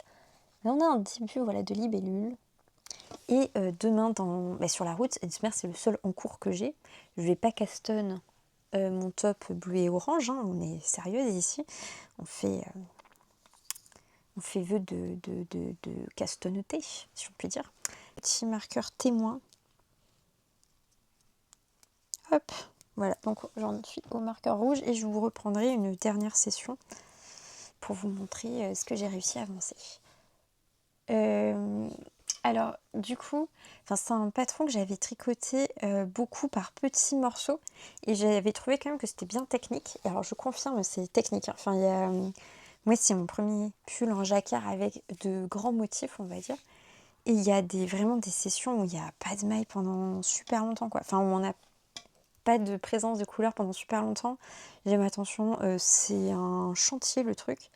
Là on a un début voilà de libellule. Et demain sur la route, c'est le seul en cours que j'ai. Je vais pas castonne mon top bleu et orange, hein, on est sérieux ici. On fait vœu de castonneté, si on peut dire. Petit marqueur témoin. Hop, voilà, donc j'en suis au marqueur rouge et je vous reprendrai une dernière session pour vous montrer ce que j'ai réussi à avancer. Alors, du coup, c'est un patron que j'avais tricoté beaucoup par petits morceaux et j'avais trouvé quand même que c'était bien technique. Et alors, je confirme, c'est technique. Hein. Moi, c'est mon premier pull en jacquard avec de grands motifs, on va dire. Et il y a vraiment des sessions où il n'y a pas de maille pendant super longtemps, quoi. Où on n'a pas de présence de couleur pendant super longtemps. J'aime attention, c'est un chantier le truc.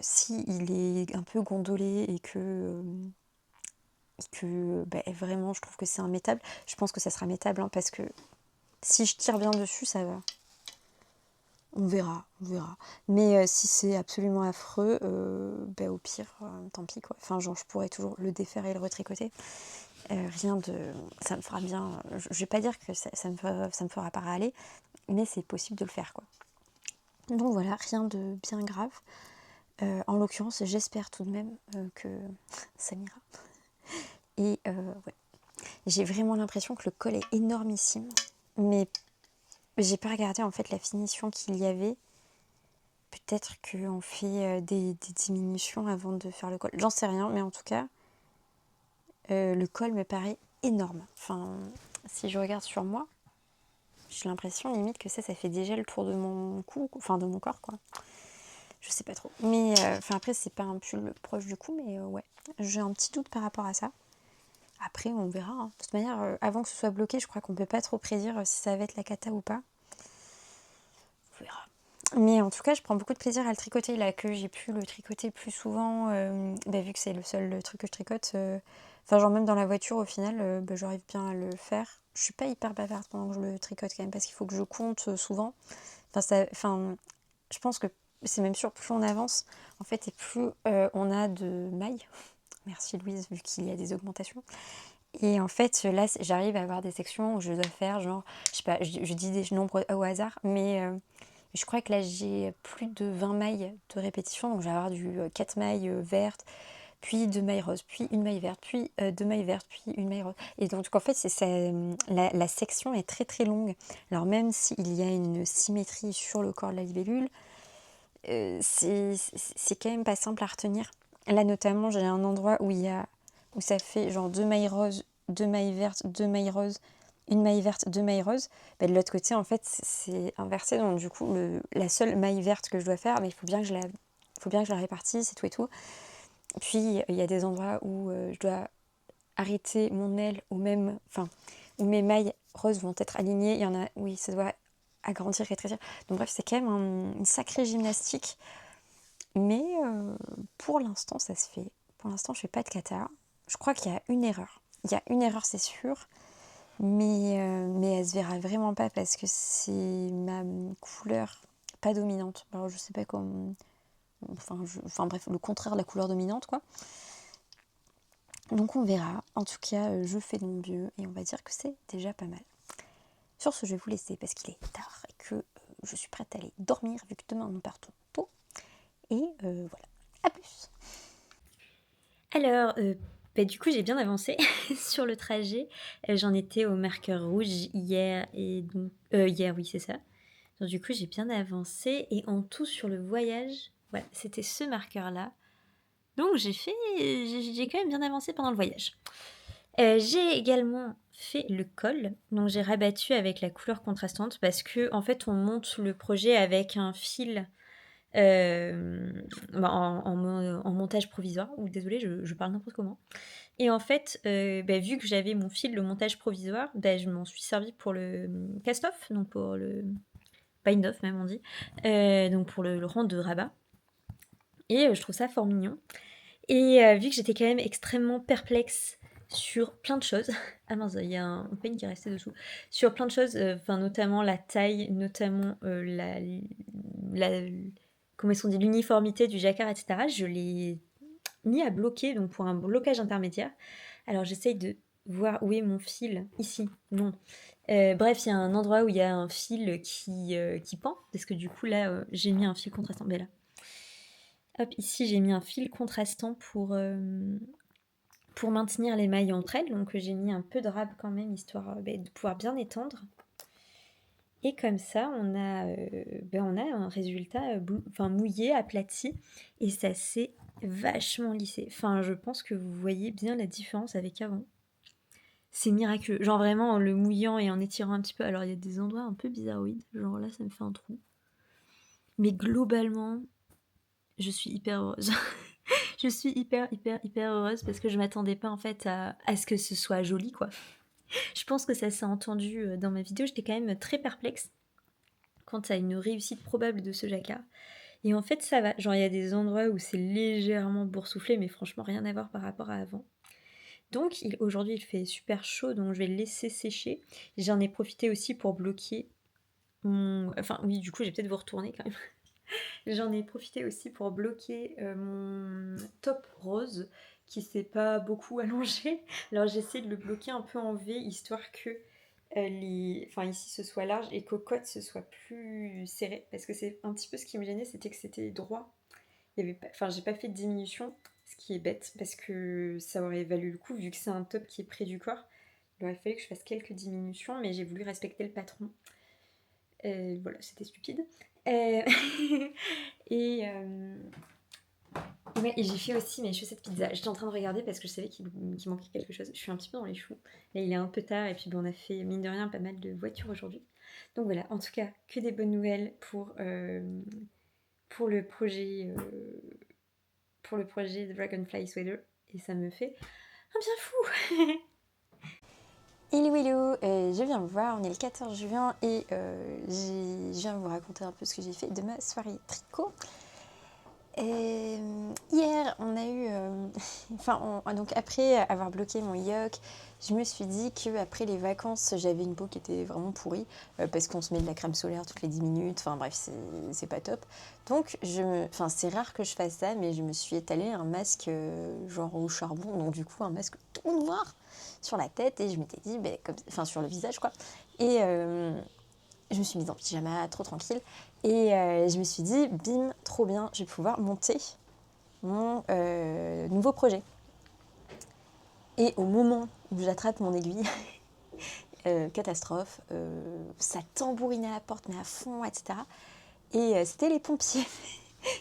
Si il est un peu gondolé et que vraiment je trouve que c'est immétable, je pense que ça sera métable hein, parce que si je tire bien dessus, ça va. On verra. Mais si c'est absolument affreux, au pire, tant pis quoi. Je pourrais toujours le défaire et le retricoter. Ça me fera bien. Je vais pas dire que ça me fera pas râler, mais c'est possible de le faire quoi. Donc voilà, rien de bien grave. En l'occurrence, j'espère tout de même que ça m'ira. Et ouais. J'ai vraiment l'impression que le col est énormissime. Mais j'ai pas regardé en fait la finition qu'il y avait. peut-être qu'on fait des diminutions avant de faire le col. J'en sais rien, mais en tout cas, le col me paraît énorme. Enfin, si je regarde sur moi, j'ai l'impression limite que ça fait déjà le tour de mon cou, enfin de mon corps, quoi. Je sais pas trop. Mais après, c'est pas un pull proche du cou, mais ouais. J'ai un petit doute par rapport à ça. Après, on verra. Hein. De toute manière, avant que ce soit bloqué, je crois qu'on peut pas trop prédire si ça va être la cata ou pas. On verra. Mais en tout cas, je prends beaucoup de plaisir à le tricoter. Là, que j'ai pu le tricoter plus souvent, vu que c'est le seul truc que je tricote. Enfin, genre même dans la voiture, au final, j'arrive bien à le faire. Je suis pas hyper bavarde pendant que je le tricote quand même, parce qu'il faut que je compte souvent. Je pense que c'est même sûr, plus on avance, en fait, et plus on a de mailles. Merci Louise, vu qu'il y a des augmentations. Et en fait, là, j'arrive à avoir des sections où je dois faire, genre, je sais pas, je dis des nombres au hasard, mais je crois que là, j'ai plus de 20 mailles de répétition. Donc, je vais avoir 4 mailles vertes, puis 2 mailles roses, puis une maille verte, puis 2 mailles vertes, puis une maille rose. Et donc, en fait, la section est très très longue. Alors, même s'il y a une symétrie sur le corps de la libellule, c'est quand même pas simple à retenir. Là, notamment, j'ai un endroit où ça fait genre 2 mailles roses, 2 mailles vertes, 2 mailles roses, une maille verte, 2 mailles roses. De l'autre côté, en fait, c'est inversé. Donc, du coup, la seule maille verte que je dois faire, il faut bien que je la répartisse et tout et tout. Puis, il y a des endroits où je dois arrêter mon aile où mes mailles roses vont être alignées. Il y en a, oui, ça doit agrandir, rétrécir. Donc bref, c'est quand même une sacrée gymnastique. Mais pour l'instant, ça se fait. Pour l'instant, je fais pas de kata. Je crois qu'il y a une erreur. Il y a une erreur, c'est sûr. Mais elle se verra vraiment pas parce que c'est ma couleur pas dominante. Alors, je sais pas comment... Enfin bref, le contraire de la couleur dominante, quoi. Donc on verra. En tout cas, je fais de mon mieux et on va dire que c'est déjà pas mal. Sur ce, je vais vous laisser parce qu'il est tard et que je suis prête à aller dormir vu que demain nous partons tôt. Et voilà, à plus. Alors, du coup, j'ai bien avancé sur le trajet. J'en étais au marqueur rouge hier et donc hier, oui, c'est ça. Donc, du coup, j'ai bien avancé et en tout sur le voyage, voilà, c'était ce marqueur-là. Donc, j'ai quand même bien avancé pendant le voyage. J'ai également fait le col, donc j'ai rabattu avec la couleur contrastante parce que en fait, on monte le projet avec un fil en montage provisoire, ou désolée, je parle n'importe comment. Et en fait, vu que j'avais mon fil de montage provisoire, je m'en suis servi pour le cast-off, donc pour le bind-off même on dit, donc pour le rang de rabat. Et je trouve ça fort mignon. Et vu que j'étais quand même extrêmement perplexe sur plein de choses, ah mince, il y a un peigne qui est resté dessous, sur plein de choses, notamment la taille, notamment comment est-ce qu'on dit, l'uniformité du jacquard, etc. Je l'ai mis à bloquer, donc pour un blocage intermédiaire. Alors j'essaye de voir où est mon fil, ici, non. Bref, il y a un endroit où il y a un fil qui pend, parce que du coup là, j'ai mis un fil contrastant, mais là. Hop, ici j'ai mis un fil contrastant pour maintenir les mailles entre elles, donc j'ai mis un peu de rab quand même, histoire de pouvoir bien étendre. Et comme ça, on a un résultat mouillé, aplati, et ça s'est vachement lissé. Enfin, je pense que vous voyez bien la différence avec avant. C'est miraculeux. Genre vraiment, en le mouillant et en étirant un petit peu. Alors, il y a des endroits un peu bizarroïdes. Genre là, ça me fait un trou. Mais globalement, je suis hyper heureuse. Je suis hyper heureuse parce que je m'attendais pas en fait à ce que ce soit joli, quoi. Je pense que ça s'est entendu dans ma vidéo. J'étais quand même très perplexe quant à une réussite probable de ce jacquard. Et en fait, ça va. Genre, il y a des endroits où c'est légèrement boursouflé, mais franchement, rien à voir par rapport à avant. Donc, aujourd'hui, il fait super chaud, donc je vais le laisser sécher. J'en ai profité aussi pour bloquer mon... Enfin, oui, du coup, j'ai peut-être vous retourner quand même. J'en ai profité aussi pour bloquer mon top rose qui s'est pas beaucoup allongé. Alors, j'ai essayé de le bloquer un peu en V, histoire que ici ce soit large et qu'aux côtes ce soit plus serré, parce que c'est un petit peu ce qui me gênait, c'était que c'était droit. J'ai pas fait de diminution, ce qui est bête parce que ça aurait valu le coup vu que c'est un top qui est près du corps. Il aurait fallu que je fasse quelques diminutions, mais j'ai voulu respecter le patron. Voilà, c'était stupide. Euh, et, ouais, et j'ai fait aussi mes chaussettes pizza. J'étais en train de regarder parce que je savais qu'il manquait quelque chose. Je suis un petit peu dans les choux. Là, il est un peu tard et puis on a fait, mine de rien, pas mal de voitures aujourd'hui. Donc voilà, en tout cas, que des bonnes nouvelles pour le projet Dragonfly Sweater. Et ça me fait un bien fou. Hello hello, je viens vous voir, on est le 14 juin et je viens vous raconter un peu ce que j'ai fait de ma soirée tricot. Hier, on a eu, donc après avoir bloqué mon yoke, je me suis dit qu'après les vacances, j'avais une peau qui était vraiment pourrie parce qu'on se met de la crème solaire toutes les 10 minutes, enfin bref, c'est pas top. Donc, c'est rare que je fasse ça, mais je me suis étalé un masque genre au charbon, donc du coup un masque tout noir sur la tête et je m'étais dit, sur le visage quoi. Et je me suis mise en pyjama, trop tranquille. Et je me suis dit, bim, trop bien, je vais pouvoir monter mon nouveau projet. Et au moment où j'attrape mon aiguille, catastrophe, ça tambourinait à la porte, mais à fond, etc. Et c'était les pompiers.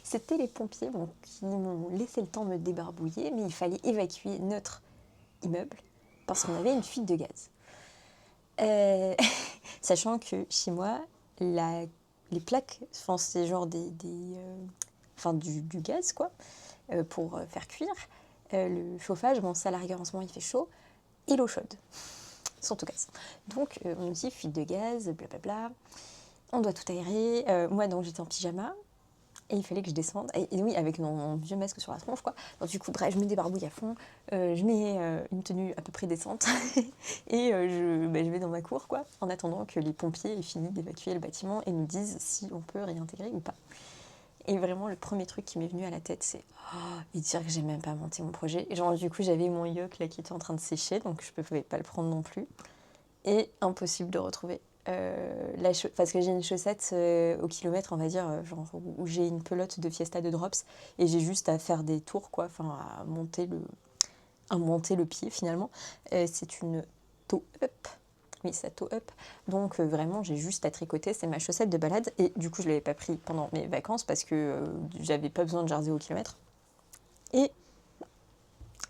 C'était les pompiers qui m'ont laissé le temps de me débarbouiller, mais il fallait évacuer notre immeuble parce qu'on avait une fuite de gaz. Sachant que chez moi, les plaques, c'est genre du gaz quoi, pour faire cuire. Le chauffage, ça à la rigueur en ce moment il fait chaud, et l'eau chaude, surtout gaz. Donc on nous dit fuite de gaz, blablabla, on doit tout aérer. Moi donc j'étais en pyjama, et il fallait que je descende, et oui, avec mon vieux masque sur la tronche, quoi. Donc du coup, bref, je me débarbouille à fond, je mets une tenue à peu près décente, et je vais dans ma cour, quoi, en attendant que les pompiers aient fini d'évacuer le bâtiment et nous disent si on peut réintégrer ou pas. Et vraiment, le premier truc qui m'est venu à la tête, c'est et dire que j'ai même pas monté mon projet. Et genre, du coup, j'avais mon yoke là qui était en train de sécher, donc je pouvais pas le prendre non plus. Et impossible de retrouver. Parce que j'ai une chaussette au kilomètre, on va dire, où j'ai une pelote de Fiesta de Drops et j'ai juste à faire des tours, quoi, à monter le pied finalement. C'est une toe up. Oui, c'est toe up. Donc vraiment, j'ai juste à tricoter, c'est ma chaussette de balade. Et du coup, je ne l'avais pas pris pendant mes vacances parce que j'avais pas besoin de jersey au kilomètre. Et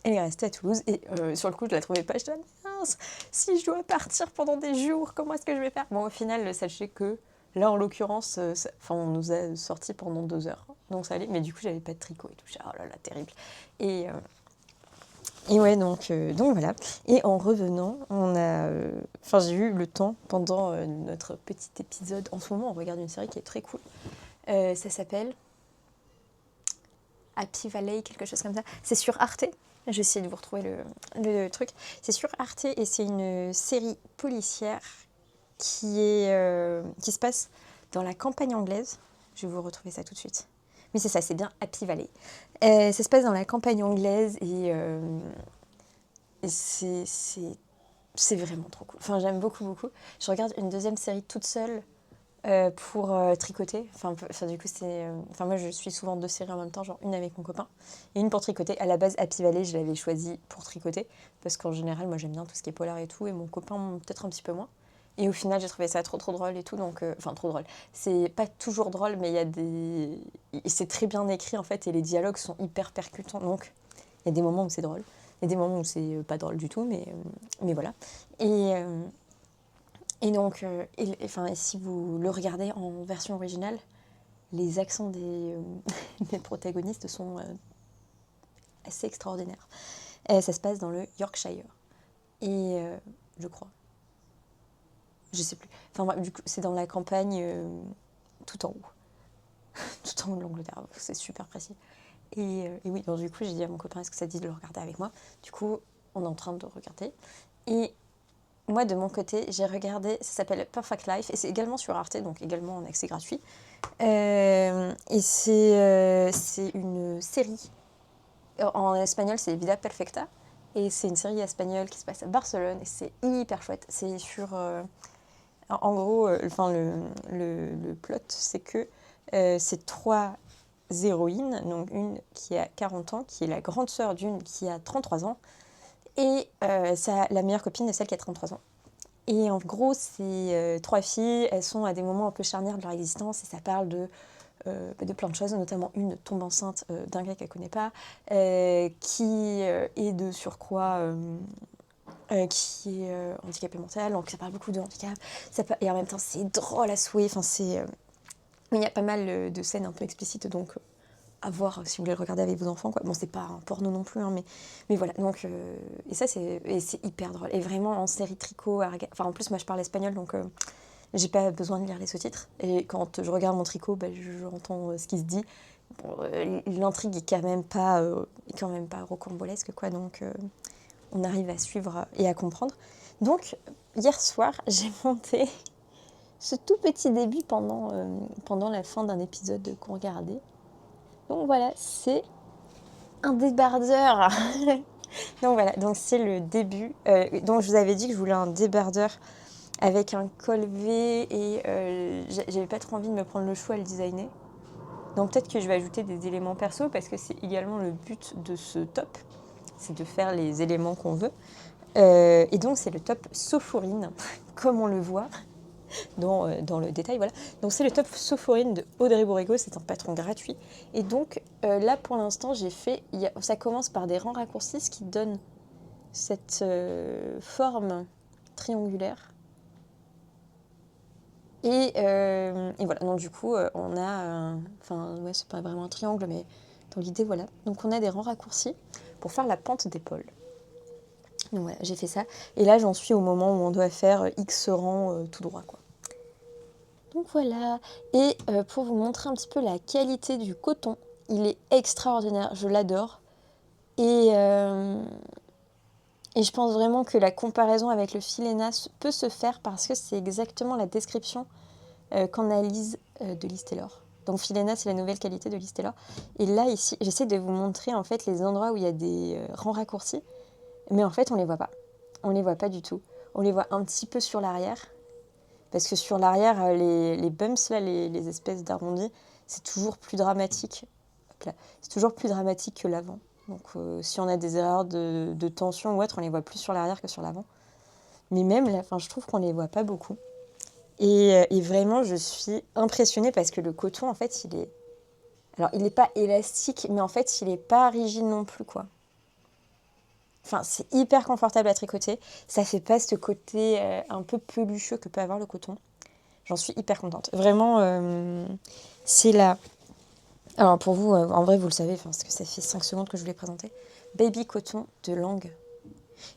elle est restée à Toulouse et sur le coup je la trouvais pas. Je disais mince, si je dois partir pendant des jours, comment est-ce que je vais faire? Bon, au final, sachez que là en l'occurrence, on nous a sortis pendant 2 heures, donc ça allait, mais du coup j'avais pas de tricot et tout. Oh là là, terrible. Et ouais, donc voilà. Et en revenant, j'ai eu le temps pendant notre petit épisode. En ce moment, on regarde une série qui est très cool. Ça s'appelle Happy Valley, quelque chose comme ça. C'est sur Arte. Je vais essayer de vous retrouver le truc. C'est sur Arte et c'est une série policière qui se passe dans la campagne anglaise. Je vais vous retrouver ça tout de suite. Mais c'est ça, c'est bien Happy Valley. Ça se passe dans la campagne anglaise et c'est vraiment trop cool. Enfin, j'aime beaucoup, beaucoup. Je regarde une deuxième série toute seule pour tricoter. Du coup, moi, je suis souvent 2 séries en même temps, genre une avec mon copain et une pour tricoter. À la base, Happy Valley, je l'avais choisi pour tricoter parce qu'en général, moi, j'aime bien tout ce qui est polar et tout, et mon copain, peut-être un petit peu moins. Et au final, j'ai trouvé ça trop, trop drôle et tout. Donc, trop drôle. C'est pas toujours drôle, mais c'est très bien écrit, en fait, et les dialogues sont hyper percutants. Donc, il y a des moments où c'est drôle. Il y a des moments où c'est pas drôle du tout, mais voilà. Et donc, si vous le regardez en version originale, les accents des protagonistes sont assez extraordinaires. Ça se passe dans le Yorkshire. Et je crois. Je sais plus. Du coup, c'est dans la campagne tout en haut. Tout en haut de l'Angleterre. C'est super précis. Et oui, donc du coup, j'ai dit à mon copain, est-ce que ça dit de le regarder avec moi? Du coup, on est en train de regarder. Et moi, de mon côté, j'ai regardé, ça s'appelle Perfect Life, et c'est également sur Arte, donc également en accès gratuit. Et c'est une série. En espagnol, c'est Vida Perfecta. Et c'est une série espagnole qui se passe à Barcelone, et c'est hyper chouette. C'est sur... en gros, le plot, c'est que c'est 3 héroïnes, donc une qui a 40 ans, qui est la grande sœur d'une qui a 33 ans, et la meilleure copine de celle qui a 33 ans. Et en gros, ces 3 filles, elles sont à des moments un peu charnières de leur existence et ça parle de plein de choses, notamment une tombe enceinte d'un gars qu'elle connaît pas, qui est de surcroît qui est handicapé mental, donc ça parle beaucoup de handicap, et en même temps c'est drôle à souhait, enfin il y a pas mal de scènes un peu explicites, donc à voir si vous voulez le regarder avec vos enfants, quoi. Bon, c'est pas un porno non plus, hein, mais voilà, donc et ça c'est hyper drôle, et vraiment en série tricot, enfin en plus moi je parle espagnol, donc j'ai pas besoin de lire les sous-titres, et quand je regarde mon tricot, j'entends ce qui se dit. Bon, l'intrigue est quand même pas rocambolesque, quoi, donc on arrive à suivre et à comprendre. Donc hier soir, j'ai monté ce tout petit début pendant la fin d'un épisode qu'on regardait. Donc voilà, c'est un débardeur. Donc voilà, donc c'est le début. Donc je vous avais dit que je voulais un débardeur avec un col V et j'avais pas trop envie de me prendre le choix à le designer. Donc peut-être que je vais ajouter des éléments perso parce que c'est également le but de ce top, c'est de faire les éléments qu'on veut. Et donc c'est le top Sophourine, comme on le voit dans le détail. Voilà. Donc c'est le top Sophourine de Audrey Borrego, c'est un patron gratuit. Et donc là pour l'instant ça commence par des rangs raccourcis, ce qui donne cette forme triangulaire. Et voilà, donc du coup on a, c'est pas vraiment un triangle, mais dans l'idée voilà. Donc on a des rangs raccourcis pour faire la pente d'épaule. Donc voilà, j'ai fait ça. Et là, j'en suis au moment où on doit faire X rangs tout droit, quoi. Donc voilà. Et pour vous montrer un petit peu la qualité du coton, il est extraordinaire, je l'adore. Et je pense vraiment que la comparaison avec le Filena peut se faire parce que c'est exactement la description qu'analyse de Liz Taylor. Donc Filena, c'est la nouvelle qualité de Liz Taylor. Et là, ici, j'essaie de vous montrer en fait les endroits où il y a des rangs raccourcis. Mais en fait, on les voit pas. On les voit pas du tout. On les voit un petit peu sur l'arrière. Parce que sur l'arrière, les bumps, là, les espèces d'arrondis, c'est toujours plus dramatique. Hop là. C'est toujours plus dramatique que l'avant. Donc si on a des erreurs de tension ou autre, on les voit plus sur l'arrière que sur l'avant. Mais même là, je trouve qu'on les voit pas beaucoup. Et vraiment, je suis impressionnée parce que le coton, en fait, il n'est pas élastique, mais en fait, il n'est pas rigide non plus, quoi. Enfin, c'est hyper confortable à tricoter. Ça fait pas ce côté un peu pelucheux que peut avoir le coton. J'en suis hyper contente. Vraiment, c'est là. Alors pour vous, en vrai, vous le savez, parce que ça fait 5 secondes que je vous l'ai présenté. Baby Coton de Langue.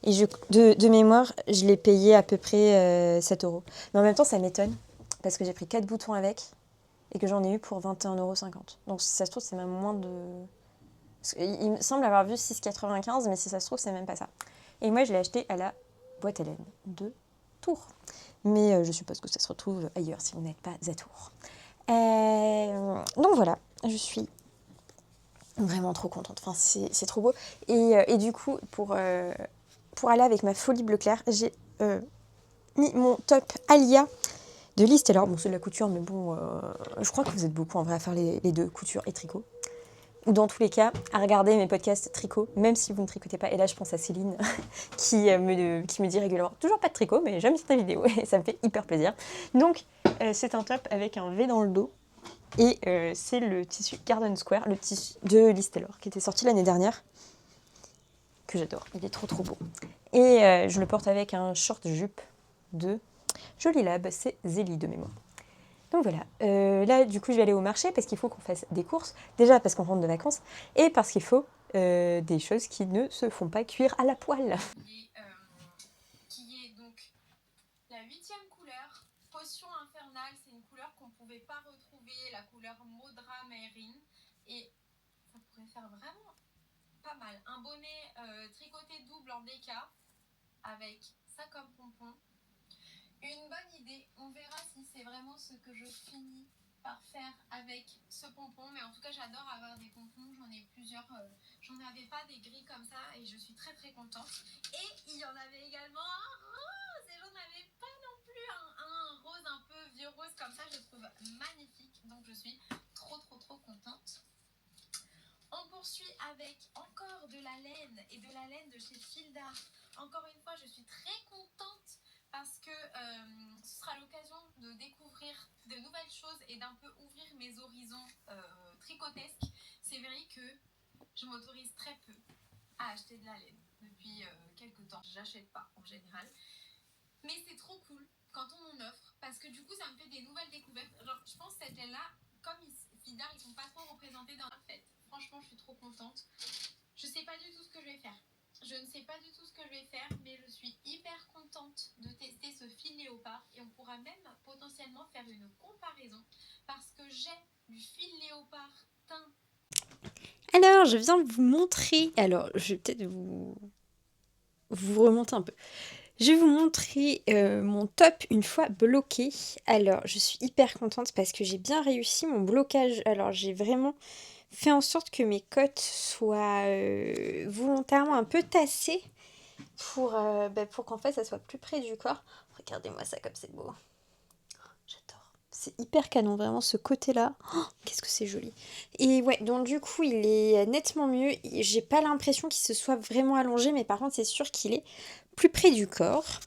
Et de mémoire, je l'ai payé à peu près 7 €. Mais en même temps, ça m'étonne. Parce que j'ai pris 4 boutons avec. Et que j'en ai eu pour 21,50 €. Donc si ça se trouve, c'est même moins de... Il me semble avoir vu 6,95 €, mais si ça se trouve, c'est même pas ça. Et moi, je l'ai acheté à la boîte à laine de Tours. Mais je suppose que ça se retrouve ailleurs si vous n'êtes pas à Tours. Donc voilà, je suis vraiment trop contente. Enfin, c'est trop beau. Et du coup, pour aller avec ma folie bleu clair, j'ai mis mon top Alia de Liz Taylor. Bon, c'est de la couture, mais bon, je crois que vous êtes beaucoup en vrai à faire les deux, couture et tricot. Ou dans tous les cas, à regarder mes podcasts tricot, même si vous ne tricotez pas. Et là, je pense à Céline, qui me dit régulièrement, toujours pas de tricot, mais j'aime ta vidéo, et ça me fait hyper plaisir. Donc, c'est un top avec un V dans le dos, et c'est le tissu Garden Square, le tissu de Liz Taylor, qui était sorti l'année dernière, que j'adore, il est trop trop beau. Et je le porte avec un short jupe de Jolie Lab, c'est Zélie de mémoire. Donc voilà, là du coup je vais aller au marché parce qu'il faut qu'on fasse des courses, déjà parce qu'on rentre de vacances, et parce qu'il faut des choses qui ne se font pas cuire à la poêle. Qui est donc la 8e couleur, Potion Infernale, c'est une couleur qu'on ne pouvait pas retrouver, la couleur Maudra Mérine, et ça pourrait faire vraiment pas mal. Un bonnet tricoté double en DK, avec ça comme pompon. Une bonne idée, on verra si c'est vraiment ce que je finis par faire avec ce pompon, mais en tout cas j'adore avoir des pompons, j'en ai plusieurs, j'en avais pas des gris comme ça et je suis très très contente. Et il y en avait également un rose et j'en avais pas non plus un rose un peu vieux rose comme ça, je le trouve magnifique, donc je suis trop trop trop contente. On poursuit avec encore de la laine et de la laine de chez Filda. Encore une fois, je suis très contente parce que que ce sera l'occasion de découvrir de nouvelles choses et d'un peu ouvrir mes horizons tricotesques. C'est vrai que je m'autorise très peu à acheter de la laine depuis quelques temps. J'achète pas en général. Mais c'est trop cool quand on m'en offre parce que du coup ça me fait des nouvelles découvertes. Genre, je pense que cette laine là, comme Fidar, ils sont pas trop représentés dans la fête. Franchement, je suis trop contente. Je sais pas du tout ce que je vais faire. Je ne sais pas du tout ce que je vais faire, mais je suis hyper contente de tester ce fil léopard et on pourra même potentiellement faire une comparaison parce que j'ai du fil léopard teint. Alors, je viens de vous montrer. Alors, je vais peut-être vous remonter un peu. Je vais vous montrer mon top une fois bloqué. Alors, je suis hyper contente parce que j'ai bien réussi mon blocage. Alors, j'ai vraiment fait en sorte que mes côtes soient volontairement un peu tassées pour qu'en fait, ça soit plus près du corps. Regardez-moi ça comme c'est beau. J'adore. C'est hyper canon, vraiment, ce côté-là. Oh, qu'est-ce que c'est joli. Et ouais, donc du coup, il est nettement mieux. J'ai pas l'impression qu'il se soit vraiment allongé, mais par contre, c'est sûr qu'il est plus près du corps.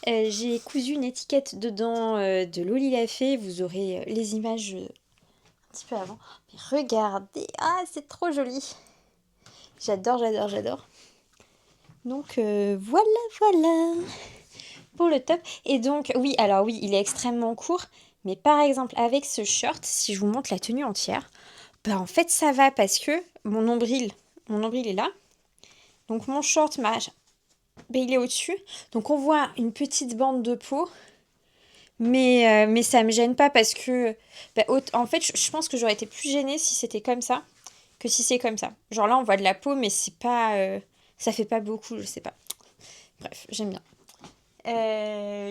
J'ai cousu une étiquette dedans de Loli Lafay. Vous aurez les images un petit peu avant. Mais regardez, ah, c'est trop joli. J'adore, j'adore, j'adore. Donc voilà pour le top. Et donc, oui, alors oui, il est extrêmement court. Mais par exemple, avec ce short, si je vous montre la tenue entière, bah en fait, ça va parce que mon nombril est là. Donc mon short, il est au-dessus. Donc on voit une petite bande de peau. Mais ça me gêne pas parce que... en fait, je pense que j'aurais été plus gênée si c'était comme ça que si c'est comme ça. Genre là, on voit de la peau, mais c'est pas... ça fait pas beaucoup, je sais pas. Bref, j'aime bien.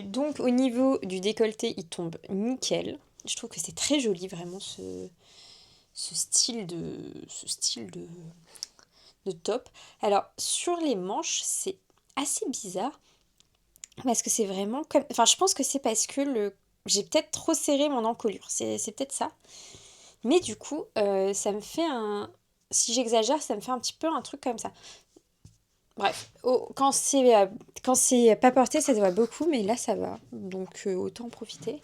Donc au niveau du décolleté, il tombe nickel. Je trouve que c'est très joli vraiment ce style de top. Alors sur les manches, c'est assez bizarre parce que c'est vraiment comme... Enfin, je pense que c'est parce que j'ai peut-être trop serré mon encolure. C'est peut-être ça. Mais du coup, ça me fait un... Si j'exagère, ça me fait un petit peu un truc comme ça. Bref, quand c'est pas porté, ça se voit beaucoup, mais là, ça va. Donc, autant en profiter.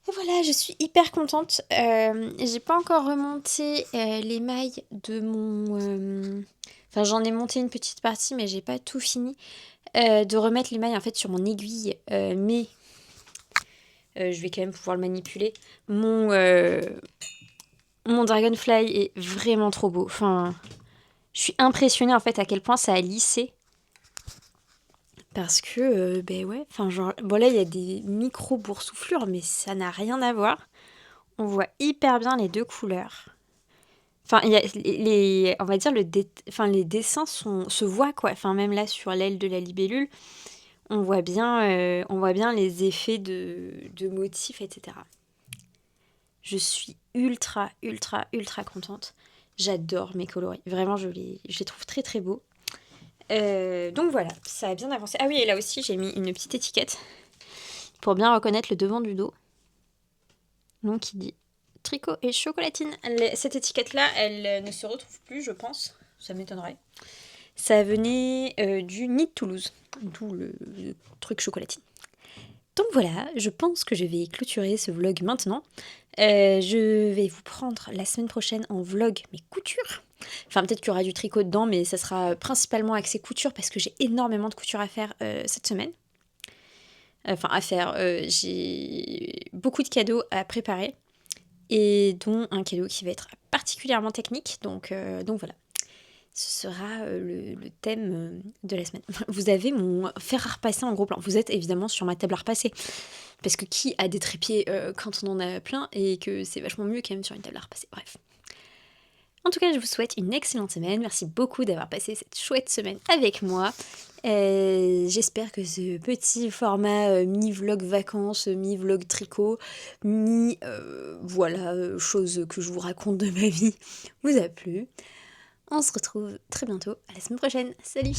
Et voilà, je suis hyper contente. J'ai pas encore remonté les mailles de mon... Enfin, j'en ai monté une petite partie, mais j'ai pas tout fini. De remettre les mailles, en fait, sur mon aiguille. Mais je vais quand même pouvoir le manipuler. Mon Dragonfly est vraiment trop beau. Enfin... Je suis impressionnée en fait à quel point ça a lissé. Parce que, ouais, enfin genre... Bon là, il y a des micro-boursouflures, mais ça n'a rien à voir. On voit hyper bien les deux couleurs. Enfin, il y a on va dire, les dessins se voient, quoi. Enfin, même là, sur l'aile de la libellule, on voit bien les effets de motifs, etc. Je suis ultra, ultra, ultra contente. J'adore mes coloris. Vraiment, je les trouve très très beaux. Donc voilà, ça a bien avancé. Ah oui, et là aussi, j'ai mis une petite étiquette pour bien reconnaître le devant du dos. Donc, qui dit tricot et chocolatine. Cette étiquette-là, elle ne se retrouve plus, je pense. Ça m'étonnerait. Ça venait du Nid de Toulouse, d'où le truc chocolatine. Donc voilà, je pense que je vais clôturer ce vlog maintenant. Je vais vous prendre la semaine prochaine en vlog mes coutures. Enfin, peut-être qu'il y aura du tricot dedans, mais ça sera principalement axé couture parce que j'ai énormément de couture à faire cette semaine. J'ai beaucoup de cadeaux à préparer et dont un cadeau qui va être particulièrement technique. Donc voilà. Ce sera le thème de la semaine. Vous avez mon fer à repasser en gros plan. Vous êtes évidemment sur ma table à repasser. Parce que qui a des trépieds quand on en a plein et que c'est vachement mieux quand même sur une table à repasser. Bref. En tout cas, je vous souhaite une excellente semaine. Merci beaucoup d'avoir passé cette chouette semaine avec moi. J'espère que ce petit format mi-vlog vacances, mi-vlog tricot, chose que je vous raconte de ma vie vous a plu. On se retrouve très bientôt. À la semaine prochaine. Salut!